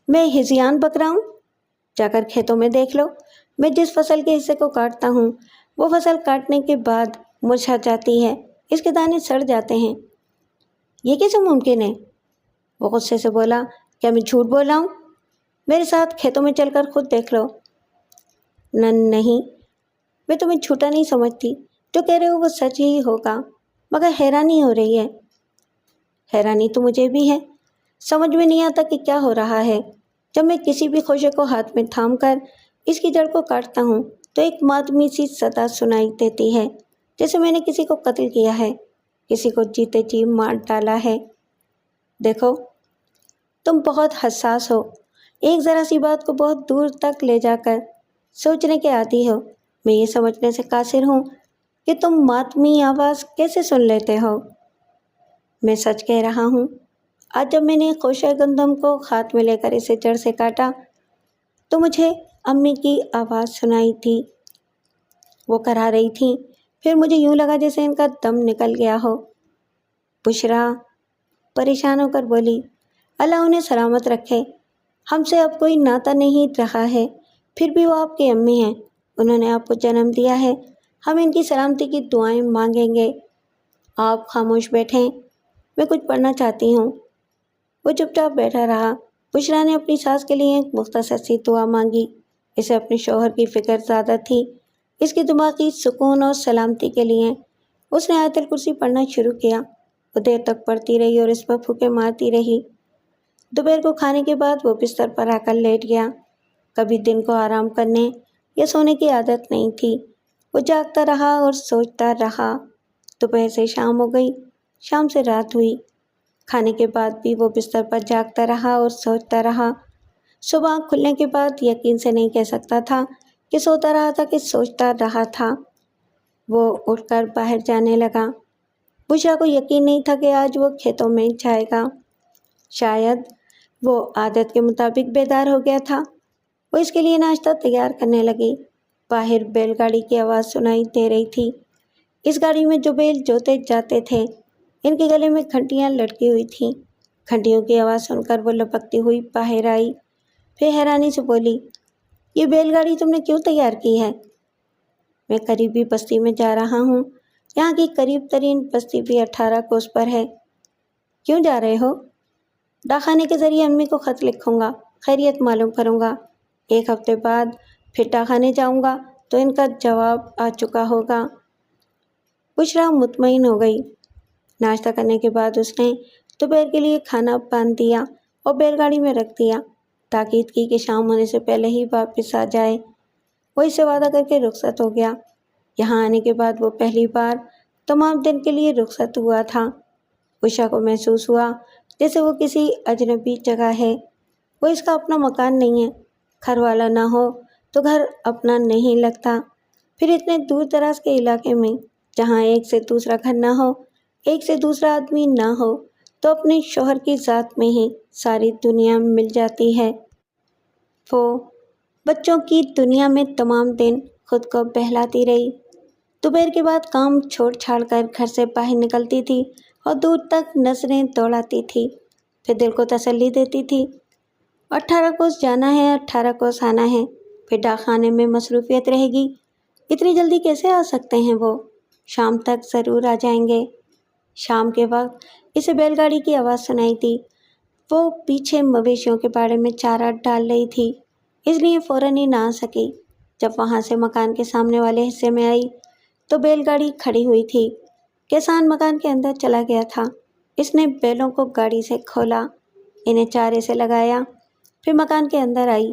میں ہذیان بک رہا ہوں؟ جا کر کھیتوں میں دیکھ لو، میں جس فصل کے حصے کو کاٹتا ہوں وہ فصل کاٹنے کے بعد مرجھا جاتی ہے، اس کے دانے سڑ جاتے ہیں۔ یہ کیسے ممکن ہے؟ وہ غصے سے بولا، کیا میں جھوٹ بول رہا ہوں؟ میرے ساتھ کھیتوں میں چل کر خود دیکھ لو۔ نہیں، میں تمہیں جھوٹا نہیں سمجھتی، جو کہہ رہے ہو وہ سچ ہی ہوگا، مگر حیرانی ہو رہی ہے۔ حیرانی تو مجھے بھی ہے، سمجھ میں نہیں آتا کہ کیا ہو رہا ہے۔ جب میں کسی بھی خوشے کو ہاتھ میں تھام کر اس کی جڑ کو کاٹتا ہوں تو ایک ماتمی سی صدا سنائی دیتی ہے، جیسے میں نے کسی کو قتل کیا ہے، کسی کو جیتے جی مار ڈالا ہے۔ دیکھو، تم بہت حساس ہو، ایک ذرا سی بات کو بہت دور تک لے جا کر سوچنے کے عادی ہو۔ میں یہ سمجھنے سے قاصر ہوں کہ تم ماتمی آواز کیسے سن لیتے ہو۔ میں سچ کہہ رہا ہوں، آج جب میں نے خوشہ گندم کو ہاتھ میں لے کر اسے جڑ سے کاٹا تو مجھے امی کی آواز سنائی تھی، وہ کرا رہی تھیں، پھر مجھے یوں لگا جیسے ان کا دم نکل گیا ہو۔ بشریٰ پریشان ہو کر بولی، اللہ انہیں سلامت رکھے، ہم سے اب کوئی ناتا نہیں رہا ہے، پھر بھی وہ آپ کی امی ہیں، انہوں نے آپ کو جنم دیا ہے، ہم ان کی سلامتی کی دعائیں مانگیں گے۔ آپ خاموش بیٹھیں، میں کچھ پڑھنا چاہتی ہوں۔ وہ چپ چاپ بیٹھا رہا۔ بشریٰ نے اپنی ساس کے لیے ایک مختصر سی دعا مانگی، اسے اپنے شوہر کی فکر زیادہ تھی، اس کی دماغی سکون اور سلامتی کے لیے۔ اس نے آیت الکرسی پڑھنا شروع کیا، وہ دیر تک پڑھتی رہی اور اس پر پھوکے مارتی رہی۔ دوپہر کو کھانے کے بعد وہ بستر پر آ کر لیٹ گیا۔ کبھی دن کو آرام کرنے یا سونے کی عادت نہیں تھی، وہ جاگتا رہا اور سوچتا رہا۔ دوپہر سے شام ہو گئی، شام سے رات ہوئی، کھانے کے بعد بھی وہ بستر پر جاگتا رہا اور سوچتا رہا۔ صبح آنکھ کھلنے کے بعد یقین سے نہیں کہہ سکتا تھا کہ سوتا رہا تھا کہ سوچتا رہا تھا۔ وہ اٹھ کر باہر جانے لگا۔ بشریٰ کو یقین نہیں تھا کہ آج وہ کھیتوں میں جائے گا۔ شاید وہ عادت کے مطابق بیدار ہو گیا تھا۔ وہ اس کے لیے ناشتہ تیار کرنے لگی۔ باہر بیل گاڑی کی آواز سنائی دے رہی تھی۔ اس گاڑی میں جو بیل جوتے جاتے تھے، ان کے گلے میں گھنٹیاں لٹکی ہوئی تھیں۔ گھنٹیوں کی آواز سن کر وہ لپکتی ہوئی باہر آئی، پھر حیرانی سے بولی، یہ بیل گاڑی تم نے کیوں تیار کی ہے؟ میں قریبی بستی میں جا رہا ہوں، یہاں کی قریب ترین بستی بھی 18 کوس پر ہے۔ کیوں جا رہے ہو؟ ڈاکخانے کے ذریعے امی کو خط لکھوں گا، خیریت معلوم کروں گا۔ 1 ہفتے بعد پھر ڈاکخانے جاؤں گا تو ان کا جواب آ چکا ہوگا۔ بشریٰ مطمئن ہو گئی۔ ناشتہ کرنے کے بعد اس نے دوپہر کے لیے کھانا باندھ دیا اور بیل گاڑی میں رکھ دیا، تاکید کی کہ شام ہونے سے پہلے ہی واپس آ جائے۔ وہ اس سے وعدہ کر کے رخصت ہو گیا۔ یہاں آنے کے بعد وہ پہلی بار تمام دن کے لیے رخصت ہوا تھا۔ بشریٰ کو محسوس ہوا جیسے وہ کسی اجنبی جگہ ہے۔ وہ اس کا اپنا مکان نہیں ہے، گھر والا نہ ہو تو گھر اپنا نہیں لگتا، پھر اتنے دور دراز کے علاقے میں جہاں ایک سے دوسرا گھر نہ ہو، ایک سے دوسرا آدمی نہ ہو، تو اپنے شوہر کی ذات میں ہی ساری دنیا مل جاتی ہے۔ وہ بچوں کی دنیا میں تمام دن خود کو بہلاتی رہی۔ دوپہر کے بعد کام چھوڑ چھاڑ کر گھر سے باہر نکلتی تھی اور دور تک نظریں دوڑاتی تھی، پھر دل کو تسلی دیتی تھی، 18 کوس جانا ہے، 18 کوس آنا ہے، پھر ڈاکخانے میں مصروفیت رہے گی۔ اتنی جلدی کیسے آ سکتے ہیں وہ؟ شام تک ضرور آ جائیں گے۔ شام کے وقت اسے بیل گاڑی کی آواز سنائی دی۔ وہ پیچھے مویشیوں کے باڑے میں چارہ ڈال رہی تھی، اس لیے فوراً ہی نہ آ سکی۔ جب وہاں سے مکان کے سامنے والے حصے میں آئی تو بیل گاڑی کھڑی ہوئی تھی۔ کسان مکان کے اندر چلا گیا تھا۔ اس نے بیلوں کو گاڑی سے کھولا، انہیں چارے سے لگایا، پھر مکان کے اندر آئی۔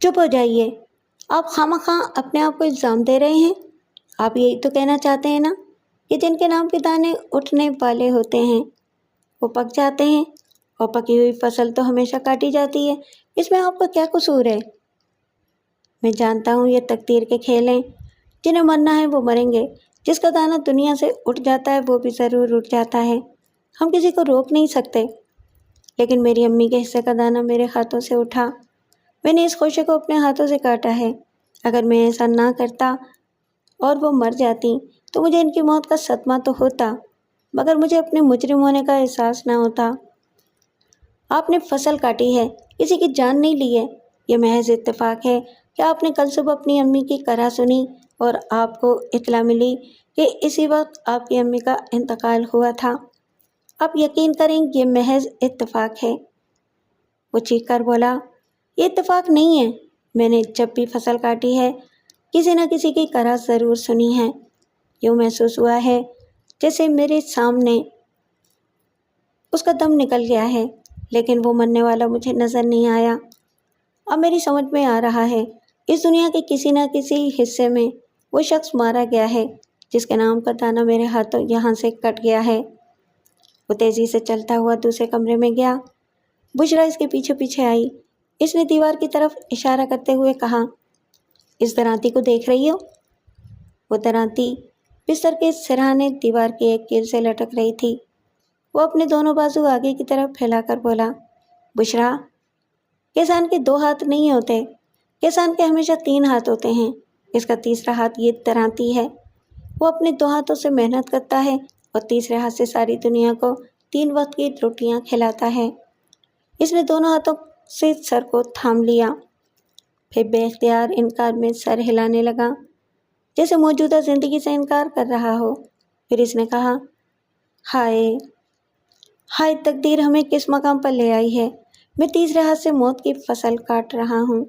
چپ ہو جائیے، آپ خواہ اپنے آپ کو الزام دے رہے ہیں۔ آپ یہی تو کہنا چاہتے ہیں نا کہ جن کے نام کے دانے اٹھنے والے ہوتے ہیں وہ پک جاتے ہیں، اور پکی ہوئی فصل تو ہمیشہ کاٹی جاتی ہے، اس میں آپ کا کیا قصور ہے؟ میں جانتا ہوں یہ تقدیر کے کھیل ہیں، جنہیں مرنا ہے وہ مریں گے، جس کا دانہ دنیا سے اٹھ جاتا ہے وہ بھی ضرور اٹھ جاتا ہے، ہم کسی کو روک نہیں سکتے۔ لیکن میری امی کے حصے کا دانہ میرے ہاتھوں سے اٹھا، میں نے اس خوشی کو اپنے ہاتھوں سے کاٹا ہے۔ اگر میں ایسا نہ کرتا اور وہ مر جاتی تو مجھے ان کی موت کا صدمہ تو ہوتا، مگر مجھے اپنے مجرم ہونے کا احساس نہ ہوتا۔ آپ نے فصل کاٹی ہے، کسی کی جان نہیں لی ہے، یہ محض اتفاق ہے کہ آپ نے کل صبح اپنی امی کی کرا سنی اور آپ کو اطلاع ملی کہ اسی وقت آپ کی امی کا انتقال ہوا تھا۔ آپ یقین کریں یہ محض اتفاق ہے۔ وہ چیخ کر بولا، یہ اتفاق نہیں ہے، میں نے جب بھی فصل کاٹی ہے کسی نہ کسی کی کرا ضرور سنی ہے۔ یوں محسوس ہوا ہے جیسے میرے سامنے اس کا دم نکل گیا ہے، لیکن وہ مرنے والا مجھے نظر نہیں آیا۔ اب میری سمجھ میں آ رہا ہے، اس دنیا کے کسی نہ کسی حصے میں وہ شخص مارا گیا ہے جس کے نام کا دانہ میرے ہاتھوں یہاں سے کٹ گیا ہے۔ وہ تیزی سے چلتا ہوا دوسرے کمرے میں گیا۔ بشریٰ اس کے پیچھے پیچھے آئی۔ اس نے دیوار کی طرف اشارہ کرتے ہوئے کہا، اس درانتی کو دیکھ رہی ہو؟ وہ درانتی بستر کے سرہانے دیوار کی ایک کیل سے لٹک رہی تھی۔ وہ اپنے دونوں بازو آگے کی طرف پھیلا کر بولا، بشریٰ، کسان کے 2 ہاتھ نہیں ہوتے، کسان کے ہمیشہ 3 ہاتھ ہوتے ہیں، اس کا تیسرا ہاتھ یہ درانتی ہے۔ وہ اپنے 2 ہاتھوں سے محنت کرتا ہے اور تیسرے ہاتھ سے ساری دنیا کو 3 وقت کی روٹیاں کھلاتا ہے۔ اس نے دونوں ہاتھوں سے سر کو تھام لیا، پھر بے اختیار انکار میں سر ہلانے لگا، جیسے موجودہ زندگی سے انکار کر رہا ہو۔ پھر اس نے کہا، ہائے ہائے، تقدیر ہمیں کس مقام پر لے آئی ہے، میں تیسرے ہاتھ سے موت کی فصل کاٹ رہا ہوں۔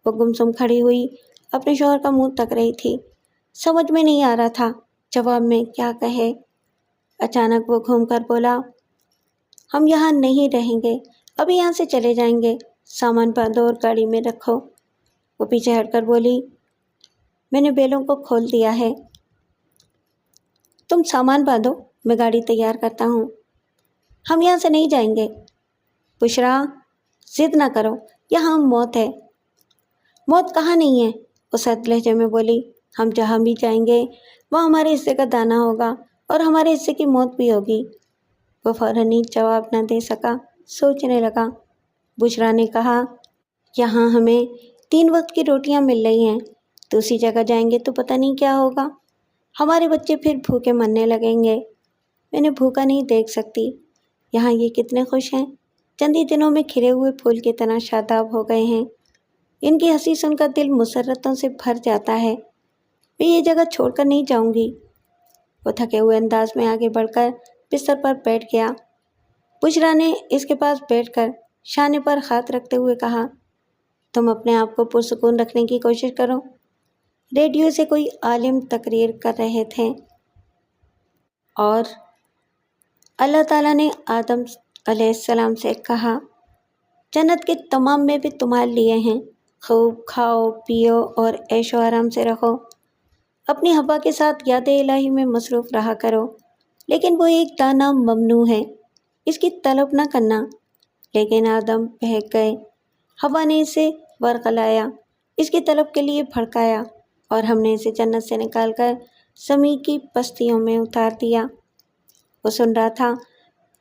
وہ گمسم کھڑی ہوئی اپنے شوہر کا منہ تک رہی تھی، سمجھ میں نہیں آ رہا تھا جواب میں کیا کہے۔ اچانک وہ گھوم کر بولا، ہم یہاں نہیں رہیں گے، ابھی یہاں سے چلے جائیں گے، سامان باندھو اور گاڑی میں رکھو۔ وہ پیچھے ہٹ کر بولی، میں نے بیلوں کو کھول دیا ہے، تم سامان باندھو، میں گاڑی تیار کرتا ہوں، ہم یہاں سے نہیں جائیں گے۔ بشریٰ، ضد نہ کرو، یہاں موت ہے۔ موت کہاں نہیں ہے، وہ سرد لہجے میں بولی، ہم جہاں بھی جائیں گے وہاں ہمارے حصے کا دانہ ہوگا اور ہمارے حصے کی موت بھی ہوگی۔ وہ فوراً ہی جواب نہ دے سکا، سوچنے لگا۔ بشریٰ نے کہا، یہاں ہمیں 3 وقت کی روٹیاں مل رہی ہیں، دوسری جگہ جائیں گے تو پتہ نہیں کیا ہوگا، ہمارے بچے پھر بھوکے مرنے لگیں گے۔ میں نے بھوکا نہیں دیکھ سکتی، یہاں یہ کتنے خوش ہیں، چند ہی دنوں میں کھلے ہوئے پھول کی طرح شاداب ہو گئے ہیں، ان کی ہنسی سن کر دل مسرتوں سے بھر جاتا ہے، میں یہ جگہ چھوڑ کر نہیں جاؤں گی۔ وہ تھکے ہوئے انداز میں آگے بڑھ کر بستر پر بیٹھ گیا۔ بشریٰ نے اس کے پاس بیٹھ کر شانے پر ہاتھ رکھتے ہوئے کہا، تم اپنے آپ کو پرسکون رکھنے کی کوشش کرو۔ ریڈیو سے کوئی عالم تقریر کر رہے تھے اور اللہ تعالیٰ نے آدم علیہ السلام سے کہا، جنت کے تمام میوے تمہارے لیے ہیں، خوب کھاؤ پیو اور عیش و آرام سے رہو، اپنی حوا کے ساتھ یاد الہی میں مصروف رہا کرو، لیکن وہ ایک دانہ ممنوع ہے، اس کی طلب نہ کرنا۔ لیکن آدم بہک گئے، حوا نے اسے ورغلایا، اس کی طلب کے لیے بھڑکایا، اور ہم نے اسے جنت سے نکال کر زمین کی پستیوں میں اتار دیا۔ وہ سن رہا تھا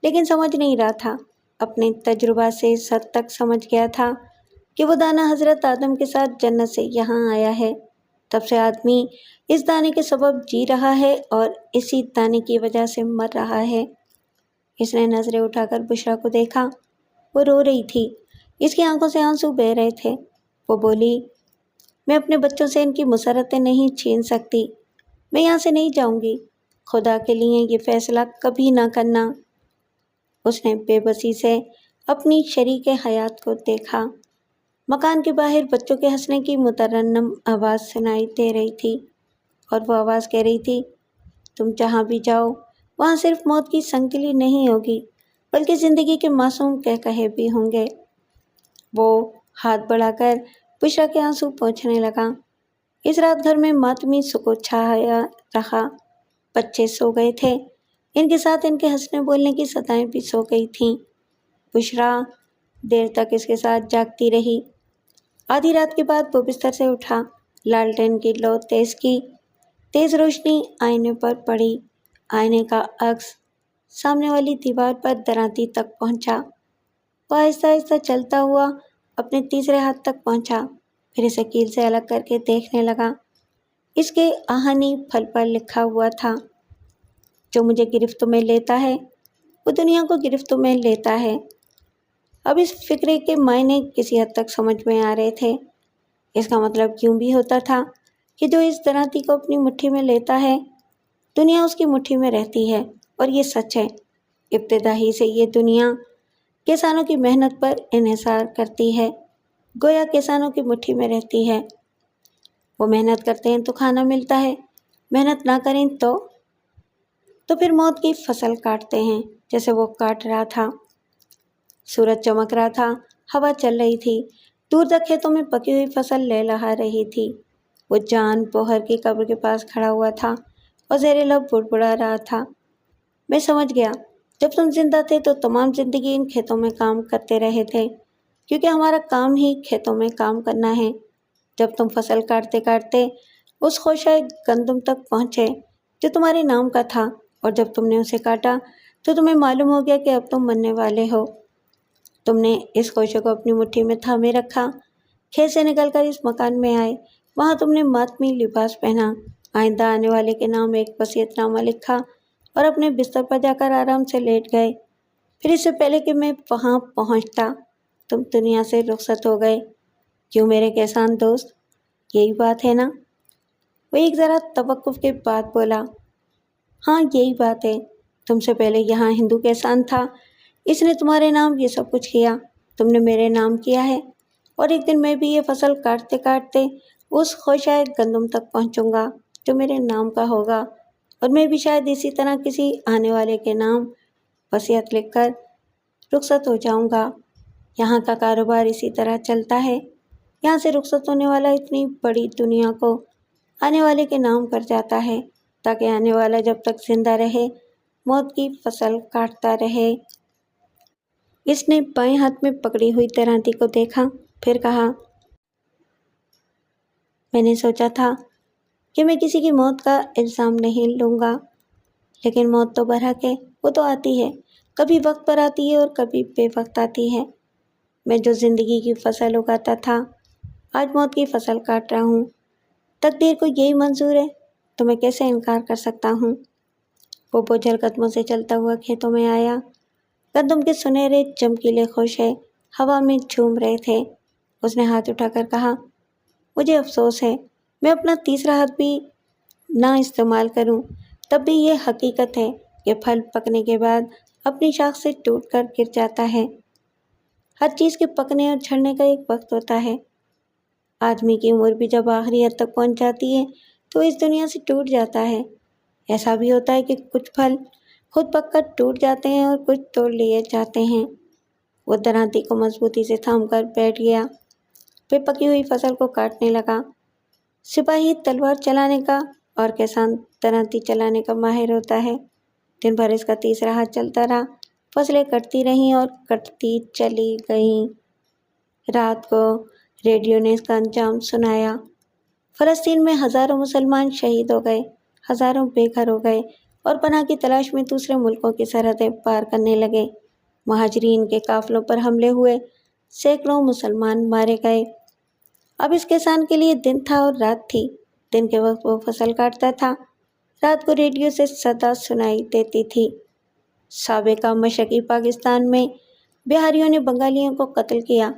لیکن سمجھ نہیں رہا تھا، اپنے تجربہ سے اس حد تک سمجھ گیا تھا کہ وہ دانہ حضرت آدم کے ساتھ جنت سے یہاں آیا ہے، تب سے آدمی اس دانے کے سبب جی رہا ہے اور اسی دانے کی وجہ سے مر رہا ہے۔ اس نے نظریں اٹھا کر بشریٰ کو دیکھا، وہ رو رہی تھی، اس کی آنکھوں سے آنسو بہہ رہے تھے۔ وہ بولی، میں اپنے بچوں سے ان کی مسرتیں نہیں چھین سکتی، میں یہاں سے نہیں جاؤں گی، خدا کے لیے یہ فیصلہ کبھی نہ کرنا۔ اس نے بے بسی سے اپنی شریک حیات کو دیکھا۔ مکان کے باہر بچوں کے ہنسنے کی مترنم آواز سنائی دے رہی تھی، اور وہ آواز کہہ رہی تھی، تم جہاں بھی جاؤ وہاں صرف موت کی سنگلی نہیں ہوگی بلکہ زندگی کے معصوم کہکہے بھی ہوں گے۔ وہ ہاتھ بڑھا کر بشرا کے آنسو پہنچنے لگا۔ اس رات گھر میں ماتمی سکوت چھایا رہا۔ بچے سو گئے تھے، ان کے ساتھ ان کے ہنسنے بولنے کی صدائیں بھی سو گئی تھیں۔ بشرا دیر تک اس کے ساتھ جاگتی رہی۔ آدھی رات کے بعد وہ بستر سے اٹھا، لالٹین کی لو تیز کی۔ تیز روشنی آئینے پر پڑی۔ آئینے کا عکس سامنے والی دیوار پر درانتی تک پہنچا۔ وہ آہستہ آہستہ چلتا ہوا اپنے تیسرے ہاتھ تک پہنچا، پھر اسے کیل سے الگ کر کے دیکھنے لگا۔ اس کے آہنی پھل پر لکھا ہوا تھا، جو مجھے گرفت میں لیتا ہے وہ دنیا کو گرفت میں لیتا ہے۔ اب اس فقرے کے معنی کسی حد تک سمجھ میں آ رہے تھے۔ اس کا مطلب یوں بھی ہوتا تھا کہ جو اس درانتی کو اپنی مٹھی میں لیتا ہے، دنیا اس کی مٹھی میں رہتی ہے، اور یہ سچ ہے۔ ابتدا ہی سے یہ دنیا کسانوں کی محنت پر انحصار کرتی ہے، گویا کسانوں کی مٹھی میں رہتی ہے۔ وہ محنت کرتے ہیں تو کھانا ملتا ہے، محنت نہ کریں تو پھر موت کی فصل کاٹتے ہیں، جیسے وہ کاٹ رہا تھا۔ سورج چمک رہا تھا، ہوا چل رہی تھی، دور تک کھیتوں میں پکی ہوئی فصل لہلہا رہی تھی۔ وہ جان بوہر کی قبر کے پاس کھڑا ہوا تھا اور زیر لب بڑبڑا رہا تھا، میں سمجھ گیا، جب تم زندہ تھے تو تمام زندگی ان کھیتوں میں کام کرتے رہے تھے، کیونکہ ہمارا کام ہی کھیتوں میں کام کرنا ہے۔ جب تم فصل کاٹتے کاٹتے اس خوشہ گندم تک پہنچے جو تمہارے نام کا تھا، اور جب تم نے اسے کاٹا تو تمہیں معلوم ہو گیا کہ اب تم مرنے والے ہو۔ تم نے اس خوشے کو اپنی مٹھی میں تھامے رکھا، کھیت سے نکل کر اس مکان میں آئے، وہاں تم نے ماتمی لباس پہنا، آئندہ آنے والے کے نام ایک وصیت نامہ لکھا اور اپنے بستر پر جا کر آرام سے لیٹ گئے۔ پھر اس سے پہلے کہ میں وہاں پہنچتا تم دنیا سے رخصت ہو گئے۔ کیوں میرے کسان دوست، یہی بات ہے نا؟ وہ ایک ذرا توقف کے بعد بولا، ہاں یہی بات ہے۔ تم سے پہلے یہاں ہندو کسان تھا، اس نے تمہارے نام یہ سب کچھ کیا، تم نے میرے نام کیا ہے، اور ایک دن میں بھی یہ فصل کاٹتے کاٹتے اس خوشہ گندم تک پہنچوں گا جو میرے نام کا ہوگا، اور میں بھی شاید اسی طرح کسی آنے والے کے نام وصیت لکھ کر رخصت ہو جاؤں گا۔ یہاں کا کاروبار اسی طرح چلتا ہے، یہاں سے رخصت ہونے والا اتنی بڑی دنیا کو آنے والے کے نام کر جاتا ہے، تاکہ آنے والا جب تک زندہ رہے موت کی فصل کاٹتا رہے۔ اس نے بائیں ہاتھ میں پکڑی ہوئی درانتی کو دیکھا، پھر کہا، میں نے سوچا تھا کہ میں کسی کی موت کا الزام نہیں لوں گا، لیکن موت تو برحق ہے، وہ تو آتی ہے، کبھی وقت پر آتی ہے اور کبھی بے وقت آتی ہے۔ میں جو زندگی کی فصل اگاتا تھا، آج موت کی فصل کاٹ رہا ہوں۔ تقدیر کو یہی منظور ہے تو میں کیسے انکار کر سکتا ہوں؟ وہ بوجھل قدموں سے چلتا ہوا کھیتوں میں آیا۔ گندم کے سنہرے چمکیلے خوشے ہوا میں جھوم رہے تھے۔ اس نے ہاتھ اٹھا کر کہا، مجھے افسوس ہے، میں اپنا تیسرا ہاتھ بھی نہ استعمال کروں، تب بھی یہ حقیقت ہے کہ پھل پکنے کے بعد اپنی شاخ سے ٹوٹ کر گر جاتا ہے۔ ہر چیز کے پکنے اور جھڑنے کا ایک وقت ہوتا ہے۔ آدمی کی عمر بھی جب آخری حد تک پہنچ جاتی ہے تو اس دنیا سے ٹوٹ جاتا ہے۔ ایسا بھی ہوتا ہے کہ کچھ پھل خود پک کر ٹوٹ جاتے ہیں اور کچھ توڑ لیے جاتے ہیں۔ وہ درانتی کو مضبوطی سے تھام کر بیٹھ گیا، پھر پکی ہوئی فصل کو کاٹنے لگا۔ سپاہی تلوار چلانے کا اور کسان درانتی چلانے کا ماہر ہوتا ہے۔ دن بھر اس کا تیسرا ہاتھ چلتا رہا، فصلیں کٹتی رہیں اور کٹتی چلی گئیں۔ رات کو ریڈیو نے اس کا انجام سنایا۔ فلسطین میں ہزاروں مسلمان شہید ہو گئے، ہزاروں بے گھر ہو گئے اور پناہ کی تلاش میں دوسرے ملکوں کی سرحدیں پار کرنے لگے۔ مہاجرین کے قافلوں پر حملے ہوئے، سینکڑوں مسلمان مارے گئے۔ اب اس کسان کے لیے دن تھا اور رات تھی۔ دن کے وقت وہ فصل کاٹتا تھا، رات کو ریڈیو سے صدا سنائی دیتی تھی۔ سابقہ مشرقی پاکستان میں بہاریوں نے بنگالیوں کو قتل کیا،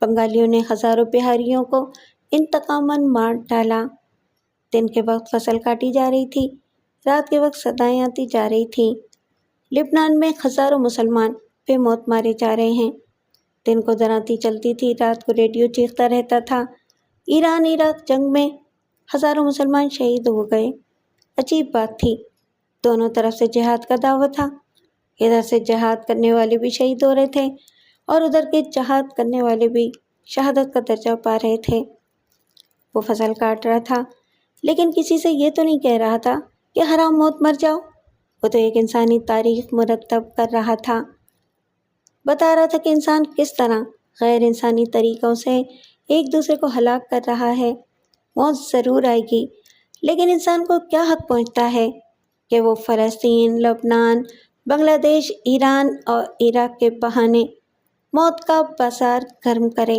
بنگالیوں نے ہزاروں بہاریوں کو انتقاماً مار ڈالا۔ دن کے وقت فصل کاٹی جا رہی تھی، رات کے وقت صدائیں آتی جا رہی تھیں۔ لبنان میں ہزاروں مسلمان بے موت مارے جا رہے ہیں۔ دن کو درانتی چلتی تھی، رات کو ریڈیو چیختا رہتا تھا۔ ایران عراق جنگ میں ہزاروں مسلمان شہید ہو گئے۔ عجیب بات تھی، دونوں طرف سے جہاد کا دعویٰ تھا۔ ادھر سے جہاد کرنے والے بھی شہید ہو رہے تھے اور ادھر کے جہاد کرنے والے بھی شہادت کا درجہ پا رہے تھے۔ وہ فصل کاٹ رہا تھا، لیکن کسی سے یہ تو نہیں کہہ رہا تھا کہ حرام موت مر جاؤ۔ وہ تو ایک انسانی تاریخ مرتب کر رہا تھا، بتا رہا تھا کہ انسان کس طرح غیر انسانی طریقوں سے ایک دوسرے کو ہلاک کر رہا ہے۔ موت ضرور آئے گی، لیکن انسان کو کیا حق پہنچتا ہے کہ وہ فلسطین، لبنان، بنگلہ دیش، ایران اور عراق کے بہانے موت کا بازار گرم کرے۔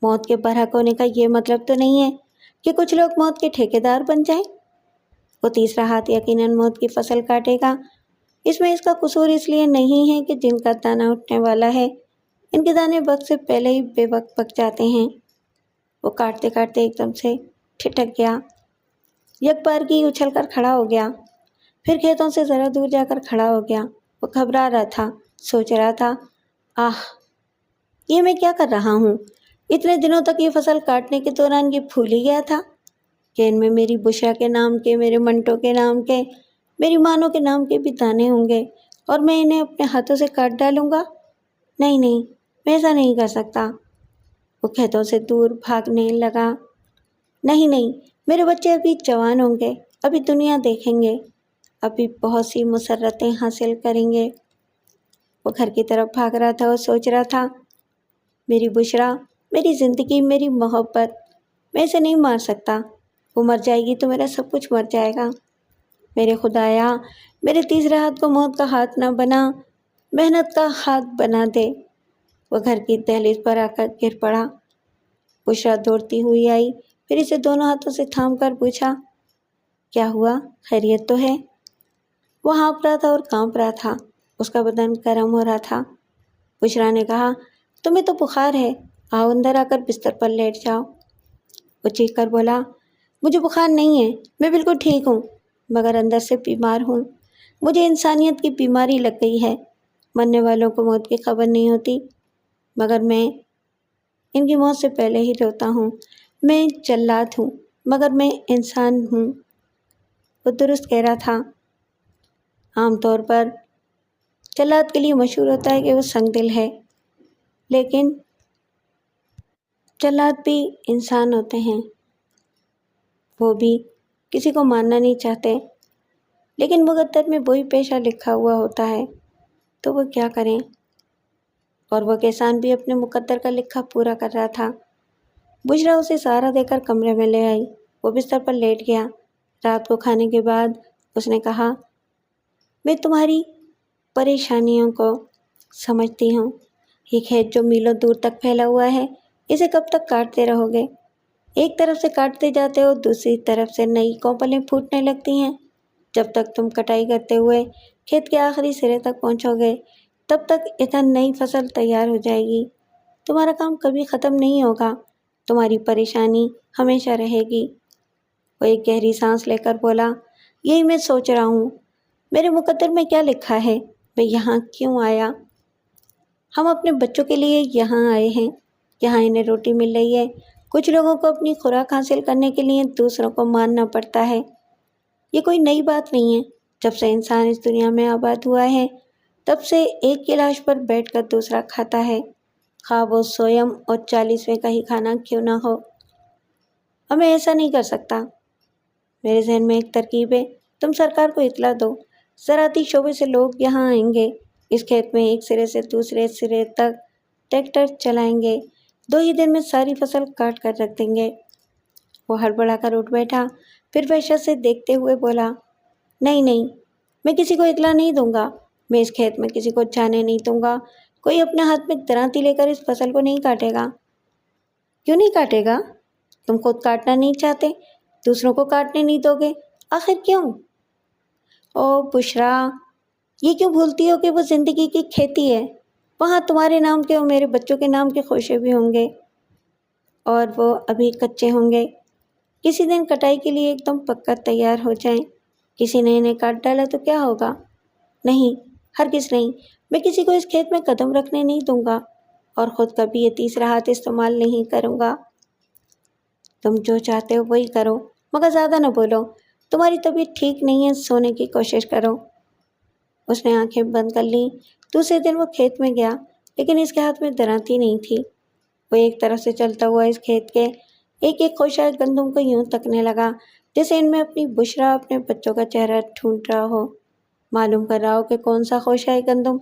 موت کے برحق ہونے کا یہ مطلب تو نہیں ہے کہ کچھ لوگ موت کے ٹھیکیدار بن جائیں۔ وہ تیسرا ہاتھ یقیناً موت کی فصل کاٹے گا۔ اس میں اس کا قصور اس لیے نہیں ہے کہ جن کا دانہ اٹھنے والا ہے، ان کے دانے وقت سے پہلے ہی بے وقت پک جاتے ہیں۔ وہ کاٹتے کاٹتے ایک دم سے ٹھٹک گیا، یک بارگی اچھل کر کھڑا ہو گیا، پھر کھیتوں سے ذرا دور جا کر کھڑا ہو گیا۔ وہ گھبرا رہا تھا، سوچ رہا تھا، یہ میں کیا کر رہا ہوں؟ اتنے دنوں تک یہ فصل کاٹنے کے دوران یہ بھول ہی گیا تھا کہ ان میں میری بشرا کے نام کے، میرے منٹو کے نام کے، میری مانو کے نام کے بھی دانے ہوں گے، اور میں انہیں اپنے ہاتھوں سے کاٹ ڈالوں گا۔ نہیں نہیں، میں ایسا نہیں کر سکتا۔ وہ کھیتوں سے دور بھاگنے لگا۔ نہیں نہیں، میرے بچے ابھی جوان ہوں گے، ابھی دنیا دیکھیں گے، ابھی بہت سی مسرتیں حاصل کریں گے۔ وہ گھر کی طرف بھاگ رہا تھا اور سوچ رہا تھا، میری بشرا، میری زندگی، میری محبت، میں اسے نہیں مار سکتا۔ وہ مر جائے گی تو میرا سب کچھ مر جائے گا۔ میرے خدایا، میرے تیسرے ہاتھ کو موت کا ہاتھ نہ بنا، محنت کا ہاتھ بنا دے۔ وہ گھر کی دہلیز پر آ کر گر پڑا۔ بشرا دوڑتی ہوئی آئی، پھر اسے دونوں ہاتھوں سے تھام کر پوچھا، کیا ہوا؟ خیریت تو ہے؟ وہ ہانپ رہا تھا اور کانپ رہا تھا، اس کا بدن گرم ہو رہا تھا۔ بشرا نے کہا، تمہیں تو بخار ہے، آؤ اندر آ کر بستر پر لیٹ جاؤ۔ وہ چیخ کر بولا، مجھے بخار نہیں ہے، میں بالکل ٹھیک ہوں، مگر اندر سے بیمار ہوں۔ مجھے انسانیت کی بیماری لگ گئی ہے۔ مرنے والوں کو موت کی خبر نہیں ہوتی، مگر میں ان کی موت سے پہلے ہی روتا ہوں۔ میں جلاد ہوں، مگر میں انسان ہوں۔ وہ درست کہہ رہا تھا۔ عام طور پر جلاد کے لیے مشہور ہوتا ہے کہ وہ سنگ دل ہے، لیکن جلاد بھی انسان ہوتے ہیں، وہ بھی کسی کو مارنا نہیں چاہتے، لیکن مقدر میں وہی پیشہ لکھا ہوا ہوتا ہے، تو وہ کیا کریں؟ اور وہ کسان بھی اپنے مقدر کا لکھا پورا کر رہا تھا۔ بشرا اسے سہارا دے کر کمرے میں لے آئی۔ وہ بستر پر لیٹ گیا۔ رات کو کھانے کے بعد اس نے کہا، میں تمہاری پریشانیوں کو سمجھتی ہوں۔ یہ کھیت جو میلوں دور تک پھیلا ہوا ہے، اسے کب تک کاٹتے رہو گے؟ ایک طرف سے کاٹتے جاتے ہو، دوسری طرف سے نئی کوپلیں پھوٹنے لگتی ہیں۔ جب تک تم کٹائی کرتے ہوئے کھیت کے آخری سرے تک پہنچو گے، تب تک ادھر نئی فصل تیار ہو جائے گی۔ تمہارا کام کبھی ختم نہیں ہوگا، تمہاری پریشانی ہمیشہ رہے گی۔ وہ ایک گہری سانس لے کر بولا، یہی میں سوچ رہا ہوں، میرے مقدر میں کیا لکھا ہے؟ میں یہاں کیوں آیا؟ ہم اپنے بچوں کے لیے یہاں آئے ہیں، یہاں انہیں روٹی مل رہی ہے۔ کچھ لوگوں کو اپنی خوراک حاصل کرنے کے لیے دوسروں کو مارنا پڑتا ہے۔ یہ کوئی نئی بات نہیں ہے۔ جب سے انسان اس دنیا میں آباد ہوا ہے، تب سے ایک کی لاش پر بیٹھ کر دوسرا کھاتا ہے، خواہ وہ سویم اور 40ویں کا ہی کھانا کیوں نہ ہو۔ اور میں ایسا نہیں کر سکتا۔ میرے ذہن میں ایک ترکیب ہے، تم سرکار کو اطلاع دو، زراعتی شعبے سے لوگ یہاں آئیں گے، اس کھیت میں ایک سرے سے دوسرے سرے تک ٹریکٹر چلائیں گے، 2 ہی دن میں ساری فصل کاٹ کر رکھ دیں گے۔ وہ ہڑبڑا کر اٹھ بیٹھا، پھر وحشت سے دیکھتے ہوئے بولا، نہیں نہیں، میں کسی کو اطلاع نہیں دوں گا، میں اس کھیت میں کسی کو جانے نہیں دوں گا، کوئی اپنے ہاتھ میں درانتی لے کر اس فصل کو نہیں کاٹے گا۔ کیوں نہیں کاٹے گا؟ تم خود کاٹنا نہیں چاہتے، دوسروں کو کاٹنے نہیں دو گے، آخر کیوں؟ او بشرا، یہ کیوں بھولتی ہو کہ وہ زندگی کی کھیتی ہے، وہاں تمہارے نام کے اور میرے بچوں کے نام کے خوشے بھی ہوں گے، اور وہ ابھی کچے ہوں گے۔ کسی دن کٹائی کے لیے ایک دم پک کر تیار ہو جائیں۔ کسی نے انہیں کاٹ ڈالا تو کیا ہوگا؟ نہیں، ہرگز نہیں، میں کسی کو اس کھیت میں قدم رکھنے نہیں دوں گا، اور خود کبھی یہ تیسرا ہاتھ استعمال نہیں کروں گا۔ تم جو چاہتے ہو وہی کرو، مگر زیادہ نہ بولو، تمہاری طبیعت ٹھیک نہیں ہے، سونے کی کوشش کرو۔ اس نے آنکھیں بند کر لیں۔ دوسرے دن وہ کھیت میں گیا، لیکن اس کے ہاتھ میں دراتی نہیں تھی۔ وہ ایک طرف سے چلتا ہوا اس کھیت کے ایک ایک خوشائے گندم کو یوں تکنے لگا جیسے ان میں اپنی بشرا اپنے بچوں کا چہرہ ڈھونڈ رہا ہو، معلوم کر رہا ہو کہ کون سا خوشائے گندم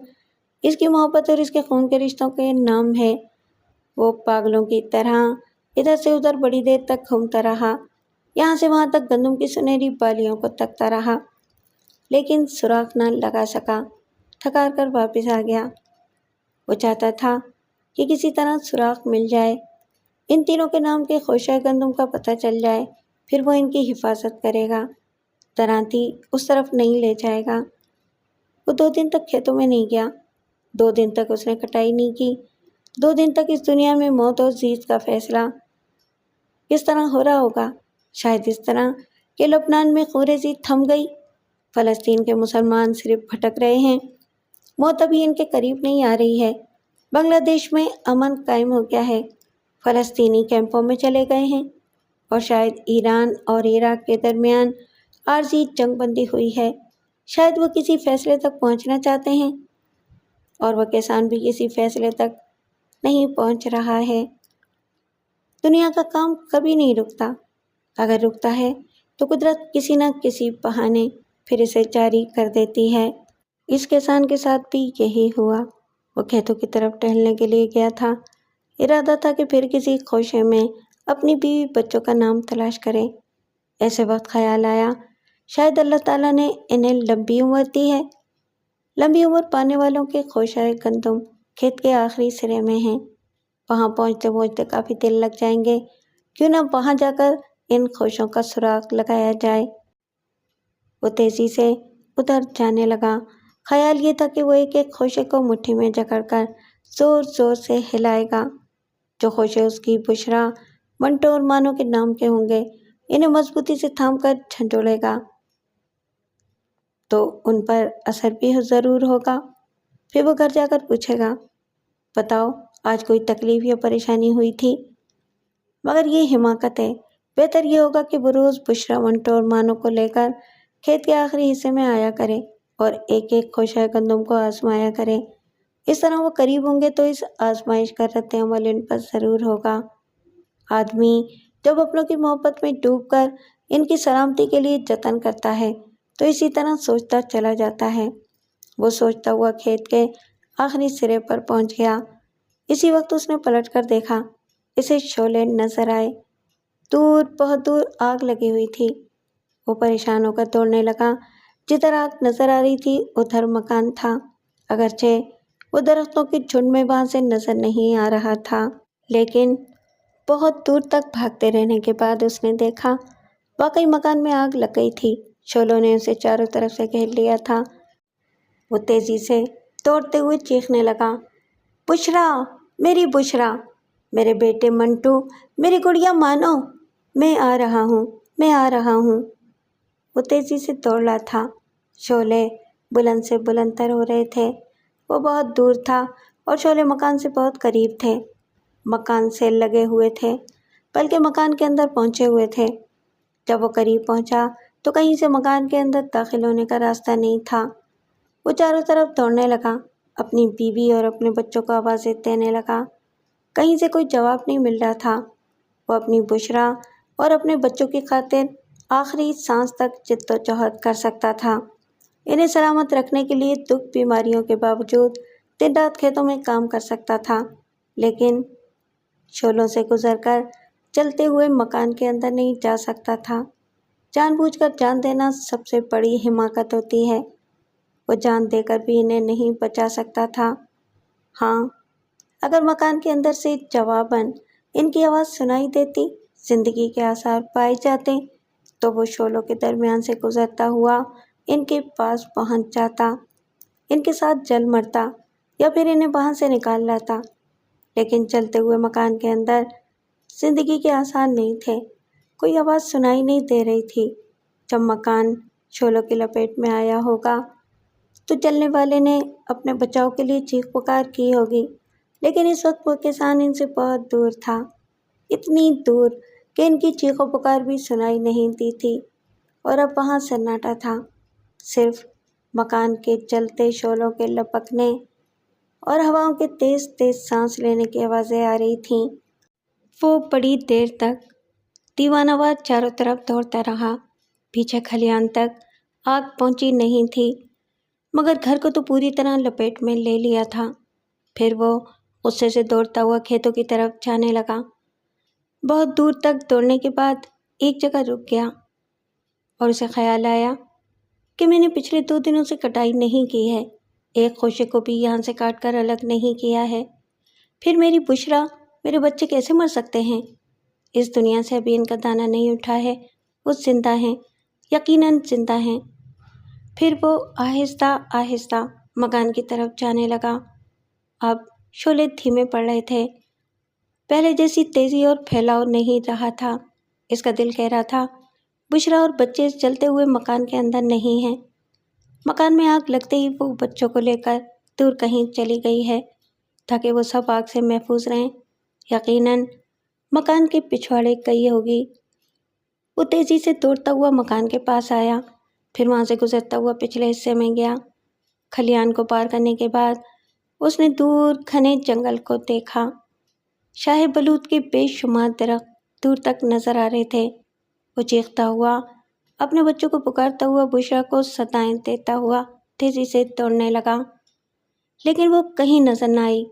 اس کی محبت اور اس کے خون کے رشتوں کے نام ہے۔ وہ پاگلوں کی طرح ادھر سے ادھر بڑی دیر تک گھومتا رہا، یہاں سے وہاں تک گندم کی سنہری بالیوں کو تکتا رہا، لیکن سراغ نہ لگا سکا۔ تھک کر واپس آ گیا۔ وہ چاہتا تھا کہ کسی طرح سراغ مل جائے، ان تینوں کے نام کے خوشہ گندم کا پتہ چل جائے، پھر وہ ان کی حفاظت کرے گا، دراتی اس طرف نہیں لے جائے گا۔ وہ 2 دن تک کھیتوں میں نہیں گیا، 2 دن تک اس نے کٹائی نہیں کی، 2 دن تک اس دنیا میں موت اور زیت کا فیصلہ کس طرح ہو رہا ہوگا؟ شاید اس طرح کہ لبنان میں خون زیت تھم گئی، فلسطین کے مسلمان صرف بھٹک رہے ہیں، موت ابھی ان کے قریب نہیں آ رہی ہے، بنگلہ دیش میں امن قائم ہو گیا ہے، فلسطینی کیمپوں میں چلے گئے ہیں، اور شاید ایران اور عراق کے درمیان عارضی جنگ بندی ہوئی ہے، شاید وہ کسی فیصلے تک پہنچنا چاہتے ہیں، اور وہ کسان بھی کسی فیصلے تک نہیں پہنچ رہا ہے۔ دنیا کا کام کبھی نہیں رکتا، اگر رکتا ہے تو قدرت کسی نہ کسی بہانے پھر اسے جاری کر دیتی ہے۔ اس کسان کے ساتھ بھی یہی ہوا۔ وہ کھیتوں کی طرف ٹہلنے کے لیے گیا تھا، ارادہ تھا کہ پھر کسی خوشے میں اپنی بیوی بچوں کا نام تلاش کرے۔ ایسے وقت خیال آیا شاید اللہ تعالیٰ نے انہیں لمبی عمر دی ہے۔ لمبی عمر پانے والوں کے خوشہ گندم کھیت کے آخری سرے میں ہیں، وہاں پہنچتے پہنچتے کافی دن لگ جائیں گے، کیوں نہ وہاں جا کر ان خوشوں کا سراغ لگایا جائے۔ وہ تیزی سے ادھر جانے لگا، خیال یہ تھا کہ وہ ایک ایک خوشے کو مٹھی میں جکڑ کر زور زور سے ہلائے گا۔ جو خوشے اس کی بشرا منٹو اور مانو کے نام کے ہوں گے، انہیں مضبوطی سے تھام کر جھنجھوڑے گا تو ان پر اثر بھی ضرور ہوگا۔ پھر وہ گھر جا کر پوچھے گا، بتاؤ آج کوئی تکلیف یا پریشانی ہوئی تھی؟ مگر یہ حماقت ہے، بہتر یہ ہوگا کہ وہ روز بشرا منٹو اور مانو کو لے کر کھیت کے آخری حصے میں آیا کرے اور ایک ایک خوشہ گندم کو آزمایا کرے، اس طرح وہ قریب ہوں گے تو اس آزمائش کا رد عمل ان پر ضرور ہوگا۔ آدمی جب اپنوں کی محبت میں ڈوب کر ان کی سلامتی کے لیے جتن کرتا ہے تو اسی طرح سوچتا چلا جاتا ہے۔ وہ سوچتا ہوا کھیت کے آخری سرے پر پہنچ گیا۔ اسی وقت اس نے پلٹ کر دیکھا، اسے شعلے نظر آئے، دور بہت دور آگ لگی ہوئی تھی۔ وہ پریشان ہو کر دوڑنے لگا، جدھر آگ نظر آ رہی تھی ادھر مکان تھا، اگرچہ وہ درختوں کے جھنڈ میں وہاں سے نظر نہیں آ رہا تھا، لیکن بہت دور تک بھاگتے رہنے کے بعد اس نے دیکھا واقعی مکان میں آگ لگ گئی تھی، شعلوں نے اسے چاروں طرف سے گھیر لیا تھا۔ وہ تیزی سے دوڑتے ہوئے چیخنے لگا، بشرا، میری بشرا، میرے بیٹے منٹو، میری گڑیا مانو، میں آ رہا ہوں، میں آ رہا ہوں۔ وہ تیزی سے دوڑ رہا تھا، شعلے بلند سے بلند تر ہو رہے تھے، وہ بہت دور تھا اور شعلے مکان سے بہت قریب تھے، مکان سے لگے ہوئے تھے، بلکہ مکان کے اندر پہنچے ہوئے تھے۔ جب وہ قریب پہنچا تو کہیں سے مکان کے اندر داخل ہونے کا راستہ نہیں تھا۔ وہ چاروں طرف دوڑنے لگا، اپنی بیوی اور اپنے بچوں کو آوازیں دینے لگا، کہیں سے کوئی جواب نہیں مل رہا تھا۔ وہ اپنی بشرا اور اپنے بچوں کی خاطر آخری سانس تک جد و جہد کر سکتا تھا، انہیں سلامت رکھنے کے لیے دکھ بیماریوں کے باوجود دن رات کھیتوں میں کام کر سکتا تھا، لیکن شعلوں سے گزر کر چلتے ہوئے مکان کے اندر نہیں جا سکتا تھا۔ جان بوجھ کر جان دینا سب سے بڑی حماقت ہوتی ہے، وہ جان دے کر بھی انہیں نہیں بچا سکتا تھا۔ ہاں، اگر مکان کے اندر سے جواباً ان کی آواز سنائی دیتی، زندگی کے آثار پائے جاتے، تو وہ شعلوں کے درمیان سے گزرتا ہوا ان کے پاس پہنچ جاتا، ان کے ساتھ جل مرتا یا پھر انہیں وہاں سے نکال لاتا، لیکن چلتے ہوئے مکان کے اندر زندگی کے آثار نہیں تھے، کوئی آواز سنائی نہیں دے رہی تھی۔ جب مکان شعلوں کی لپیٹ میں آیا ہوگا تو جلنے والے نے اپنے بچاؤ کے لیے چیخ پکار کی ہوگی، لیکن اس وقت وہ کسان ان سے بہت دور تھا، اتنی دور کہ ان کی چیخ و پکار بھی سنائی نہیں دی تھی، اور اب وہاں سناٹا تھا، صرف مکان کے جلتے شعلوں کے لپکنے اور ہواؤں کے تیز تیز سانس لینے کی آوازیں آ رہی تھیں۔ وہ بڑی دیر تک دیوانہ وار چاروں طرف دوڑتا رہا۔ پیچھے کھلیان تک آگ پہنچی نہیں تھی، مگر گھر کو تو پوری طرح لپیٹ میں لے لیا تھا۔ پھر وہ غصے سے دوڑتا ہوا کھیتوں کی طرف جانے لگا۔ بہت دور تک دوڑنے کے بعد ایک جگہ رک گیا اور اسے خیال آیا کہ میں نے پچھلے 2 دنوں سے کٹائی نہیں کی ہے، ایک خوشے کو بھی یہاں سے کاٹ کر الگ نہیں کیا ہے۔ پھر میری بشرا، میرے بچے کیسے مر سکتے ہیں؟ اس دنیا سے ابھی ان کا دانہ نہیں اٹھا ہے، وہ زندہ ہیں، یقیناً زندہ ہیں۔ پھر وہ آہستہ آہستہ مکان کی طرف جانے لگا۔ اب شعلے دھیمے پڑ رہے تھے، پہلے جیسی تیزی اور پھیلاؤ نہیں رہا تھا۔ اس کا دل کہہ رہا تھا بشرا اور بچے اس جلتے ہوئے مکان کے اندر نہیں ہیں۔ مکان میں آگ لگتے ہی وہ بچوں کو لے کر دور کہیں چلی گئی ہے تاکہ وہ سب آگ سے محفوظ رہیں۔ یقیناً مکان کے پچھواڑے گئی ہوگی۔ وہ تیزی سے دوڑتا ہوا مکان کے پاس آیا، پھر وہاں سے گزرتا ہوا پچھلے حصے میں گیا۔ کھلیان کو پار کرنے کے بعد اس نے دور گھنے جنگل کو دیکھا۔ شاہ بلوط کے بے شمار درخت دور تک نظر آ رہے تھے۔ وہ چیختا ہوا، اپنے بچوں کو پکارتا ہوا بشرا کو صدائیں دیتا ہوا تیزی سے دوڑنے لگا، لیکن وہ کہیں نظر نہ آئی۔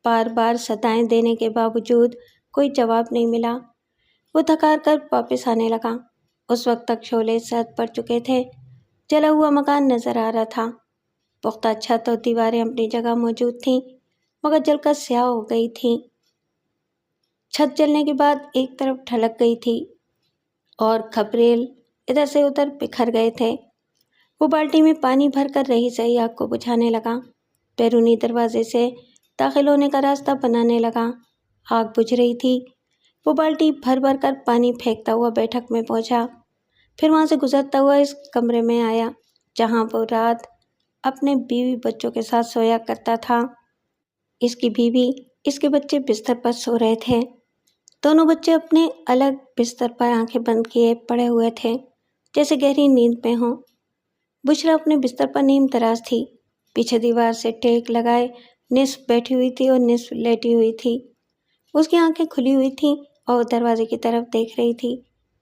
بار بار صدائیں دینے کے باوجود کوئی جواب نہیں ملا۔ وہ تھکار کر واپس آنے لگا۔ اس وقت تک شعلے سرد پڑ چکے تھے، جلا ہوا مکان نظر آ رہا تھا۔ پختہ چھت اور دیواریں اپنی جگہ موجود تھیں، مگر جل کر سیاہ ہو گئی تھیں۔ چھت جلنے کے بعد ایک طرف ڈھلک گئی تھی اور کھپریل ادھر سے ادھر بکھر گئے تھے۔ وہ بالٹی میں پانی بھر کر رہی سہی آگ کو بجھانے لگا، بیرونی دروازے سے داخل ہونے کا راستہ بنانے لگا۔ آگ بجھ رہی تھی۔ وہ بالٹی بھر بھر کر پانی پھینکتا ہوا بیٹھک میں پہنچا، پھر وہاں سے گزرتا ہوا اس کمرے میں آیا جہاں وہ رات اپنے بیوی بچوں کے ساتھ سویا کرتا تھا۔ اس کی بیوی، اس کے بچے بستر پر سو رہے تھے۔ دونوں بچے اپنے الگ بستر پر آنکھیں بند کیے پڑے ہوئے تھے، جیسے گہری نیند میں ہوں۔ بشرا اپنے بستر پر نیم دراز تھی، پیچھے دیوار سے ٹیک لگائے نصف بیٹھی ہوئی تھی اور نصف لیٹی ہوئی تھی۔ اس کی آنکھیں کھلی ہوئی تھیں اور دروازے کی طرف دیکھ رہی تھی،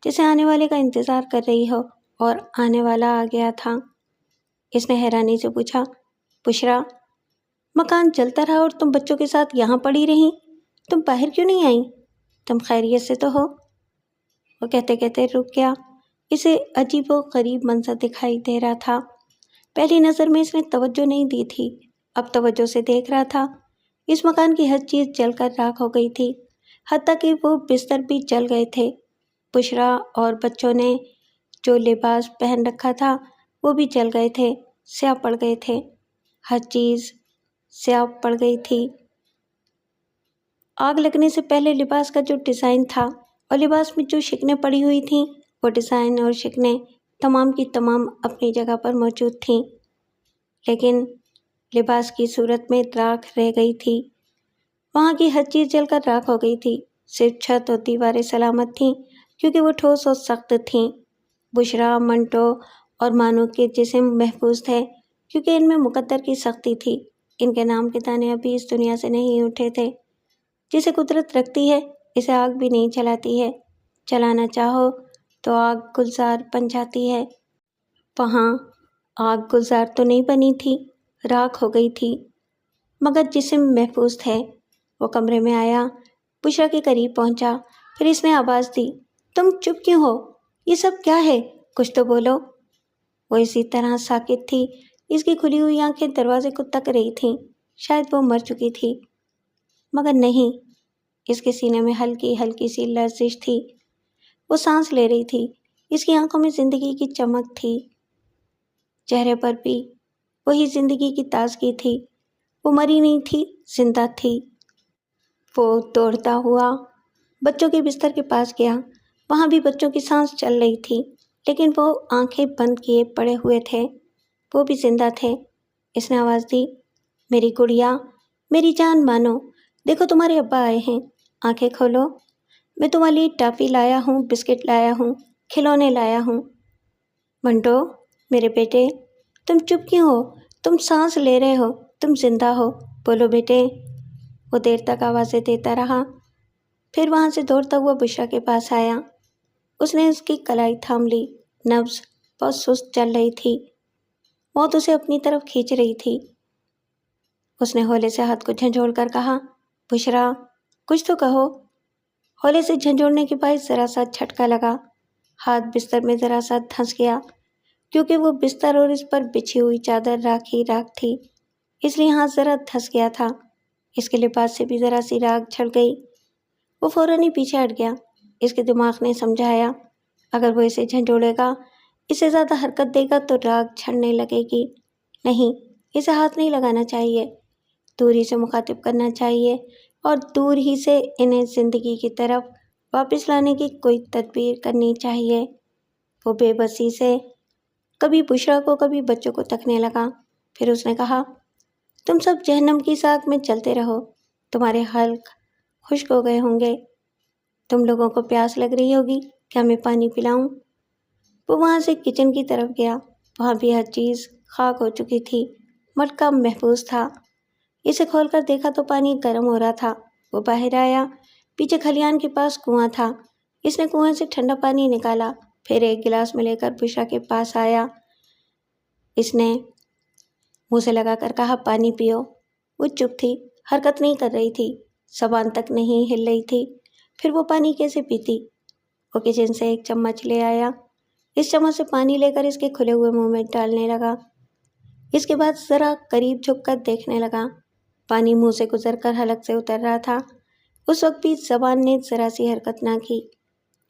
جیسے آنے والے کا انتظار کر رہی ہو، اور آنے والا آ گیا تھا۔ اس نے حیرانی سے پوچھا، بشرا، مکان جلتا رہا اور تم بچوں کے ساتھ یہاں پڑی رہیں، تم باہر کیوں نہیں آئیں؟ تم خیریت سے تو ہو؟ وہ کہتے کہتے رک گیا۔ اسے عجیب و غریب منظر دکھائی دے رہا تھا۔ پہلی نظر میں اس نے توجہ نہیں دی تھی، اب توجہ سے دیکھ رہا تھا۔ اس مکان کی ہر چیز جل کر راکھ ہو گئی تھی، حتیٰ کہ وہ بستر بھی جل گئے تھے۔ بشرا اور بچوں نے جو لباس پہن رکھا تھا وہ بھی جل گئے تھے، سیاہ پڑ گئے تھے، ہر چیز سیاہ پڑ گئی تھی۔ آگ لگنے سے پہلے لباس کا جو ڈیزائن تھا اور لباس میں جو شکنیں پڑی ہوئی تھیں، وہ ڈیزائن اور شکنیں تمام کی تمام اپنی جگہ پر موجود تھیں، لیکن لباس کی صورت میں راکھ رہ گئی تھی۔ وہاں کی ہر چیز جل کر راکھ ہو گئی تھی، صرف چھت اور دیواریں سلامت تھیں کیونکہ وہ ٹھوس اور سخت تھیں۔ بشرا، منٹو اور مانو کے جسم محفوظ تھے کیونکہ ان میں مقدر کی سختی تھی۔ ان کے نام کے دانے ابھی اس دنیا سے نہیں اٹھے تھے۔ جسے قدرت رکھتی ہے اسے آگ بھی نہیں جلاتی ہے، جلانا چاہو تو آگ گلزار بن جاتی ہے۔ وہاں آگ گلزار تو نہیں بنی تھی، راکھ ہو گئی تھی، مگر جسم محفوظ تھے۔ وہ کمرے میں آیا، بشرا کے قریب پہنچا، پھر اس نے آواز دی، تم چپ کیوں ہو؟ یہ سب کیا ہے؟ کچھ تو بولو۔ وہ اسی طرح ساکت تھی، اس کی کھلی ہوئی آنکھیں دروازے کو تک رہی تھیں، شاید وہ مر چکی تھی، مگر نہیں، اس کے سینے میں ہلکی ہلکی سی لرزش تھی۔ وہ سانس لے رہی تھی، اس کی آنکھوں میں زندگی کی چمک تھی، چہرے پر بھی وہی زندگی کی تازگی تھی۔ وہ مری نہیں تھی، زندہ تھی۔ وہ دوڑتا ہوا بچوں کے بستر کے پاس گیا، وہاں بھی بچوں کی سانس چل رہی تھی، لیکن وہ آنکھیں بند کیے پڑے ہوئے تھے، وہ بھی زندہ تھے۔ اس نے آواز دی، میری گڑیا، میری جان مانو، دیکھو تمہارے ابا آئے ہیں، آنکھیں کھولو، میں تمہارے لیے ٹافی لایا ہوں، بسکٹ لایا ہوں، کھلونے لایا ہوں۔ منٹو، میرے بیٹے، تم چپ کیوں ہو؟ تم سانس لے رہے ہو، تم زندہ ہو، بولو بیٹے۔ وہ دیر تک آوازیں دیتا رہا، پھر وہاں سے دوڑتا ہوا بشرا کے پاس آیا۔ اس نے اس کی کلائی تھام لی۔ نبض بہت سست چل رہی تھی، موت اسے اپنی طرف کھینچ رہی تھی۔ اس نے ہولے سے ہاتھ کو جھنجھوڑ کر کہا، بشرا کچھ تو کہو۔ ہولے سے جھنجھوڑنے کے باعث ذرا سا جھٹکا لگا، ہاتھ بستر میں ذرا سا دھنس گیا، کیونکہ وہ بستر اور اس پر بچھی ہوئی چادر راکھ ہی راکھ تھی، اس لیے ہاتھ ذرا دھنس گیا تھا۔ اس کے لباس سے بھی ذرا سی راکھ جھڑ گئی۔ وہ فوراً ہی پیچھے ہٹ گیا۔ اس کے دماغ نے سمجھایا، اگر وہ اسے جھنجھوڑے گا، اسے زیادہ حرکت دے گا تو راکھ جھڑنے لگے گی۔ نہیں، اسے ہاتھ نہیں لگانا چاہیے، دور ہی سے مخاطب کرنا چاہیے اور دور ہی سے انہیں زندگی کی طرف واپس لانے کی کوئی تدبیر کرنی چاہیے۔ وہ بے بسی سے کبھی بشرا کو کبھی بچوں کو تکنے لگا، پھر اس نے کہا، تم سب جہنم کی ساکھ میں چلتے رہو، تمہارے حلق خشک ہو گئے ہوں گے، تم لوگوں کو پیاس لگ رہی ہوگی، کیا میں پانی پلاؤں؟ وہ وہاں سے کچن کی طرف گیا، وہاں بھی ہر چیز خاک ہو چکی تھی، مٹکا محفوظ تھا۔ اسے کھول کر دیکھا تو پانی گرم ہو رہا تھا۔ وہ باہر آیا، پیچھے کھلیان کے پاس کنواں تھا، اس نے کنویں سے ٹھنڈا پانی نکالا، پھر ایک گلاس میں لے کر بشرا کے پاس آیا۔ اس نے منہ سے لگا کر کہا، پانی پیو۔ وہ چپ تھی، حرکت نہیں کر رہی تھی، زبان تک نہیں ہل رہی تھی، پھر وہ پانی کیسے پیتی؟ وہ کچن سے ایک چمچ لے آیا، اس چمچ سے پانی لے کر اس کے کھلے ہوئے منہ میں ڈالنے لگا۔ اس کے بعد ذرا قریب جھک کر دیکھنے لگا، پانی منہ سے گزر کر حلق سے اتر رہا تھا۔ اس وقت بھی زبان نے ذرا سی حرکت نہ کی۔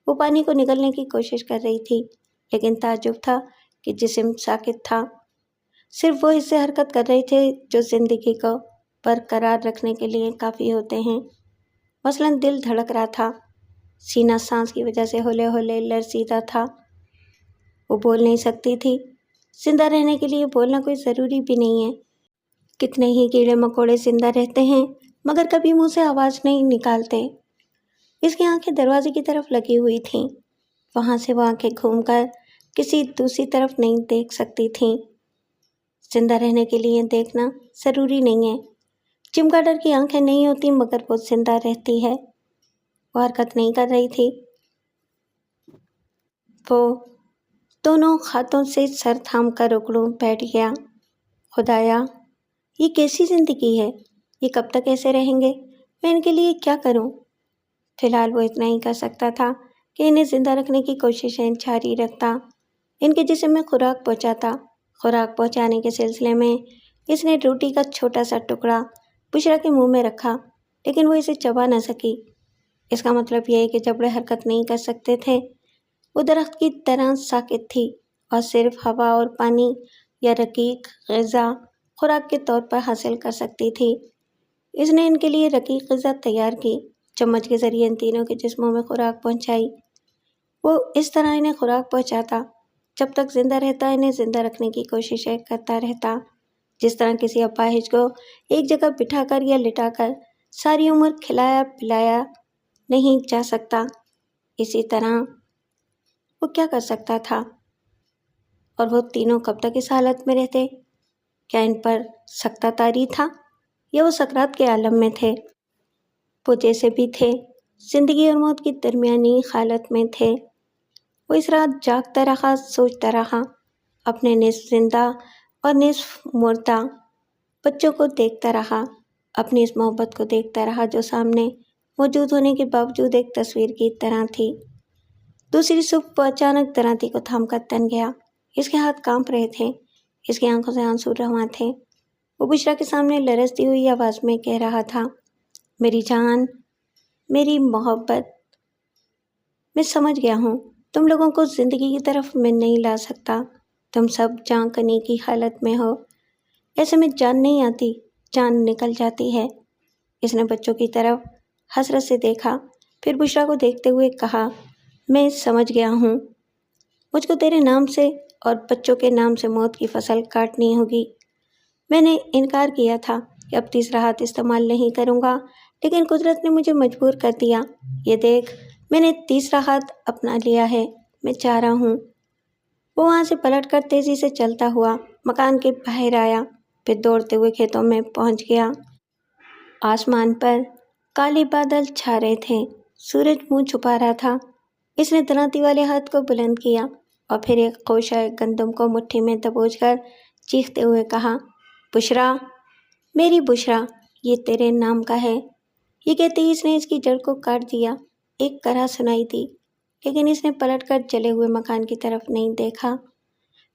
وہ پانی کو نگلنے کی کوشش کر رہی تھی، لیکن تعجب تھا کہ جسم ساکت تھا۔ صرف وہ حصے حرکت کر رہے تھے جو زندگی کو برقرار رکھنے کے لیے کافی ہوتے ہیں۔ مثلاً دل دھڑک رہا تھا، سینہ سانس کی وجہ سے ہولے ہولے لرزیدہ تھا۔ وہ بول نہیں سکتی تھی۔ زندہ رہنے کے لیے بولنا کوئی ضروری بھی نہیں ہے۔ کتنے ہی کیڑے مکوڑے زندہ رہتے ہیں مگر کبھی منہ سے آواز نہیں نکالتے۔ اس کی آنکھیں دروازے کی طرف لگی ہوئی تھیں، وہاں سے وہ آنکھیں گھوم کر کسی دوسری طرف نہیں دیکھ سکتی تھیں۔ زندہ رہنے کے لیے دیکھنا ضروری نہیں ہے۔ چمگاڈر کی آنکھیں نہیں ہوتی مگر وہ زندہ رہتی ہے۔ وہ حرکت نہیں کر رہی تھی۔ وہ دونوں ہاتھوں سے سر تھام کر اکڑوں بیٹھ گیا۔ خدایا، یہ کیسی زندگی ہے؟ یہ کب تک ایسے رہیں گے؟ میں ان کے لیے کیا کروں؟ فی الحال وہ اتنا ہی کر سکتا تھا کہ انہیں زندہ رکھنے کی کوششیں جاری رکھتا، ان کے جسم میں خوراک پہنچاتا۔ خوراک پہنچانے کے سلسلے میں اس نے روٹی کا چھوٹا سا ٹکڑا بشرا کے منہ میں رکھا، لیکن وہ اسے چبا نہ سکی۔ اس کا مطلب یہ ہے کہ جبڑے حرکت نہیں کر سکتے تھے۔ وہ درخت کی طرح ساکت تھی اور صرف ہوا اور پانی یا رقیق غذا خوراک کے طور پر حاصل کر سکتی تھی۔ اس نے ان کے لیے رقیق غذا تیار کی، چمچ کے ذریعے ان تینوں کے جسموں میں خوراک پہنچائی۔ وہ اس طرح انہیں خوراک پہنچاتا، جب تک زندہ رہتا انہیں زندہ رکھنے کی کوششیں کرتا رہتا، جس طرح کسی اپاہج کو ایک جگہ بٹھا کر یا لٹا کر ساری عمر کھلایا پلایا نہیں جا سکتا، اسی طرح وہ کیا کر سکتا تھا؟ اور وہ تینوں کب تک اس حالت میں رہتے؟ کیا ان پر سکتہ طاری تھا یا وہ سکرات کے عالم میں تھے؟ وہ جیسے بھی تھے، زندگی اور موت کی درمیانی حالت میں تھے۔ وہ اس رات جاگتا رہا، سوچتا رہا، اپنے نصف زندہ اور نصف مردہ بچوں کو دیکھتا رہا، اپنی اس محبت کو دیکھتا رہا جو سامنے موجود ہونے کے باوجود ایک تصویر کی طرح تھی۔ دوسری صبح وہ اچانک درانتی کو تھام کر تن گیا۔ اس کے ہاتھ کانپ رہے تھے، اس کی آنکھوں سے آنسو رواں تھے۔ وہ بشرا کے سامنے لرزتی ہوئی آواز میں کہہ رہا تھا، میری جان، میری محبت، میں سمجھ گیا ہوں تم لوگوں کو زندگی کی طرف میں نہیں لا سکتا، تم سب جان کنی کی حالت میں ہو، ایسے میں جان نہیں آتی، جان نکل جاتی ہے۔ اس نے بچوں کی طرف حسرت سے دیکھا، پھر بشرا کو دیکھتے ہوئے کہا، میں سمجھ گیا ہوں، مجھ کو تیرے نام سے اور بچوں کے نام سے موت کی فصل کاٹنی ہوگی۔ میں نے انکار کیا تھا کہ اب تیسرا ہاتھ استعمال نہیں کروں گا، لیکن قدرت نے مجھے مجبور کر دیا۔ یہ دیکھ، میں نے تیسرا ہاتھ اپنا لیا ہے، میں جا رہا ہوں۔ وہ وہاں سے پلٹ کر تیزی سے چلتا ہوا مکان کے باہر آیا، پھر دوڑتے ہوئے کھیتوں میں پہنچ گیا۔ آسمان پر کالے بادل چھا رہے تھے، سورج منہ چھپا رہا تھا۔ اس نے درانتی والے ہاتھ کو بلند کیا اور پھر ایک خوشہ گندم کو مٹھی میں دبوچ کر چیختے ہوئے کہا، بشرا، میری بشرا، یہ تیرے نام کا ہے۔ یہ کہتے ہی اس نے اس کی جڑ کو کاٹ دیا۔ ایک کرا سنائی دی، لیکن اس نے پلٹ کر جلے ہوئے مکان کی طرف نہیں دیکھا۔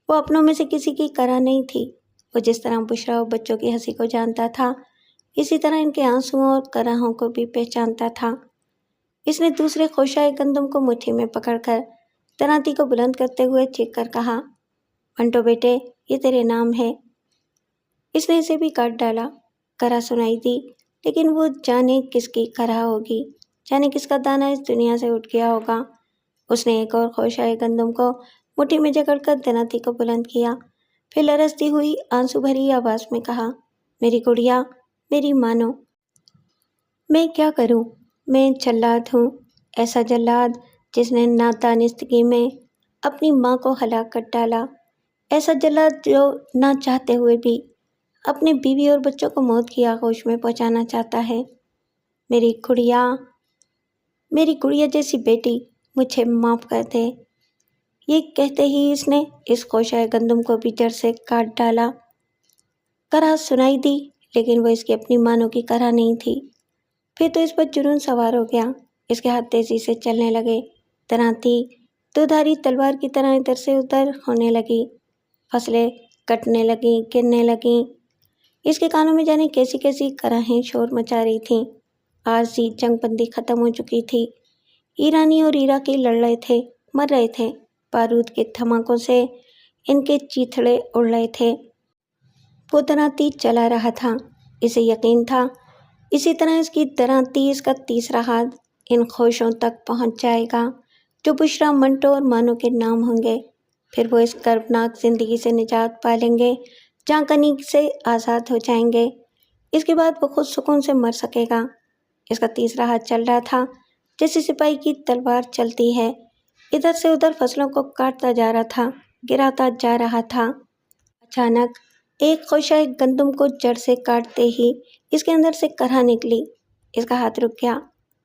وہ اپنوں میں سے کسی کی کرا نہیں تھی۔ وہ جس طرح بشرا اور بچوں کی ہنسی کو جانتا تھا، اسی طرح ان کے آنسوؤں اور کراہوں کو بھی پہچانتا تھا۔ اس نے دوسرے خوشہ گندم کو مٹھی میں پکڑ کر درانتی کو بلند کرتے ہوئے چیخ کر کہا، منٹو بیٹے، یہ تیرے نام ہے۔ اس نے اسے بھی کاٹ ڈالا۔ کرا سنائی دی، لیکن وہ جانے کس کی کرا ہوگی، جانے کس کا دانہ اس دنیا سے اٹھ گیا ہوگا۔ اس نے ایک اور خوشہ گندم کو مٹھی میں جکڑ کر درانتی کو بلند کیا، پھر لرزتی ہوئی آنسو بھری آواز میں کہا، میری گڑیا، میری مانو، میں کیا کروں؟ میں جلاد ہوں، ایسا جلاد جس نے نادانستگی میں اپنی ماں کو ہلاک کر ڈالا، ایسا جلاد جو نہ چاہتے ہوئے بھی اپنے بیوی اور بچوں کو موت کی آغوش میں پہنچانا چاہتا ہے۔ میری گڑیا جیسی بیٹی، مجھے معاف کر دے۔ یہ کہتے ہی اس نے اس خوشہ گندم کو بھی جڑ سے کاٹ ڈالا۔ کرا سنائی دی، لیکن وہ اس کی اپنی مانو کی کرا نہیں تھی۔ پھر تو اس پر جنون سوار ہو گیا۔ اس کے ہاتھ تیزی سے چلنے لگے۔ درانتی دودھاری تلوار کی طرح ادھر سے ادھر ہونے لگی۔ فصلیں کٹنے لگیں، گرنے لگیں۔ اس کے کانوں میں جانے کیسی کیسی کراہیں شور مچا رہی تھیں۔ عارضی جنگ بندی ختم ہو چکی تھی۔ ایرانی اور عراقی لڑ رہے تھے، مر رہے تھے۔ بارود کے دھماکوں سے ان کے چیتھڑے اڑ رہے تھے۔ وہ درانتی چلا رہا تھا۔ اسے یقین تھا اسی طرح اس کی درانتی، اس کا تیسرا ہاتھ ان خوشوں تک پہنچ جائے گا جو بشرا، منٹو اور مانو کے نام ہوں گے۔ پھر وہ اس کربناک زندگی سے نجات پا لیں گے، جاں کنی سے آزاد ہو جائیں گے۔ اس کے بعد وہ خود سکون سے مر سکے گا۔ اس کا تیسرا ہاتھ چل رہا تھا جیسے سپاہی کی تلوار چلتی ہے، ادھر سے ادھر فصلوں کو کاٹتا جا رہا تھا، گراتا جا رہا تھا۔ اچانک ایک خوشہ گندم کو جڑ سے کاٹتے ہی اس کے اندر سے کرا نکلی۔ اس کا ہاتھ رک گیا۔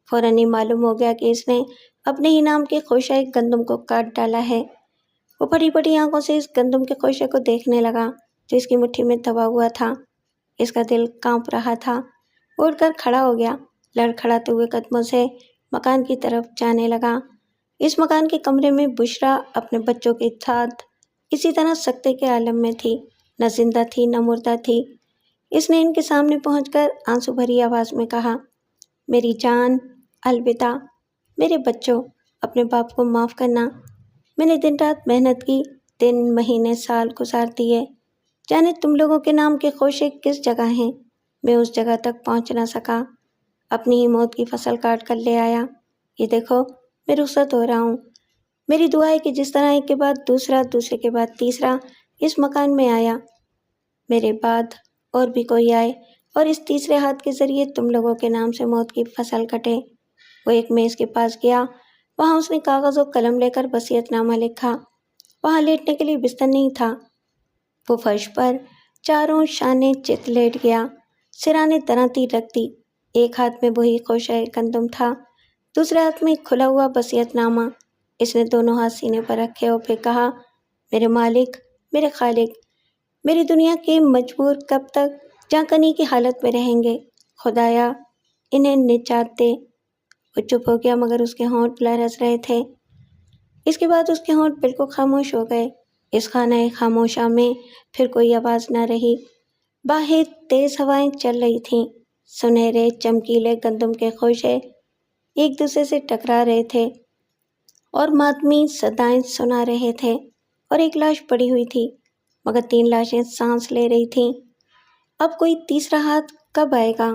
فوراً یہ معلوم ہو گیا کہ اس نے اپنے ہی نام کے خوشہ گندم کو کاٹ ڈالا ہے۔ وہ پھٹی پھٹی آنکھوں سے اس گندم کے خوشے کو دیکھنے لگا جو اس کی مٹھی میں دبا ہوا تھا۔ اس کا دل کانپ رہا تھا۔ وہ اٹھ کر کھڑا ہو گیا، لڑکھڑاتے ہوئے قدموں سے مکان کی طرف جانے لگا۔ اس مکان کے کمرے میں بشرا اپنے بچوں کے ساتھ اسی طرح سکتے کے عالم میں تھی، نہ زندہ تھی نہ مردہ تھی۔ اس نے ان کے سامنے پہنچ کر آنسو بھری آواز میں کہا، میری جان، الوداع، میرے بچوں، اپنے باپ کو معاف کرنا۔ میں نے دن رات محنت کی، دن مہینے سال گزار دیے، جانے تم لوگوں کے نام کے خوشے کس جگہ ہیں، میں اس جگہ تک پہنچ نہ سکا، اپنی ہی موت کی فصل کاٹ کر لے آیا۔ یہ دیکھو، میں رخصت ہو رہا ہوں۔ میری دعا ہے کہ جس طرح ایک کے بعد دوسرا، دوسرے کے بعد تیسرا اس مکان میں آیا، میرے بعد اور بھی کوئی آئے اور اس تیسرے ہاتھ کے ذریعے تم لوگوں کے نام سے موت کی فصل کٹے۔ وہ ایک میز کے پاس گیا۔ وہاں اس نے کاغذ و قلم لے کر وصیت نامہ لکھا۔ وہاں لیٹنے کے لیے بستر نہیں تھا۔ وہ فرش پر چاروں شانے چت لیٹ گیا، سرانے درانتی رکھ دی۔ ایک ہاتھ میں وہی خوشہ گندم تھا، دوسرے ہاتھ میں کھلا ہوا وصیت نامہ۔ اس نے دونوں ہاتھ سینے پر رکھے اور پھر کہا، میرے مالک، میرے خالق، میری دنیا کے مجبور کب تک جاں کنی کی حالت میں رہیں گے؟ خدایا، انہیں نجات دے۔ وہ چپ ہو گیا مگر اس کے ہونٹ لرز رہے تھے۔ اس کے بعد اس کے ہونٹ بالکل خاموش ہو گئے۔ اس خانہ خاموشہ میں پھر کوئی آواز نہ رہی۔ باہر تیز ہوائیں چل رہی تھیں۔ سنہرے چمکیلے گندم کے خوشے ایک دوسرے سے ٹکرا رہے تھے اور ماتمی صدائیں سنا رہے تھے، اور ایک لاش پڑی ہوئی تھی، مگر 3 لاشیں سانس لے رہی تھیں۔ اب کوئی تیسرا ہاتھ کب آئے گا؟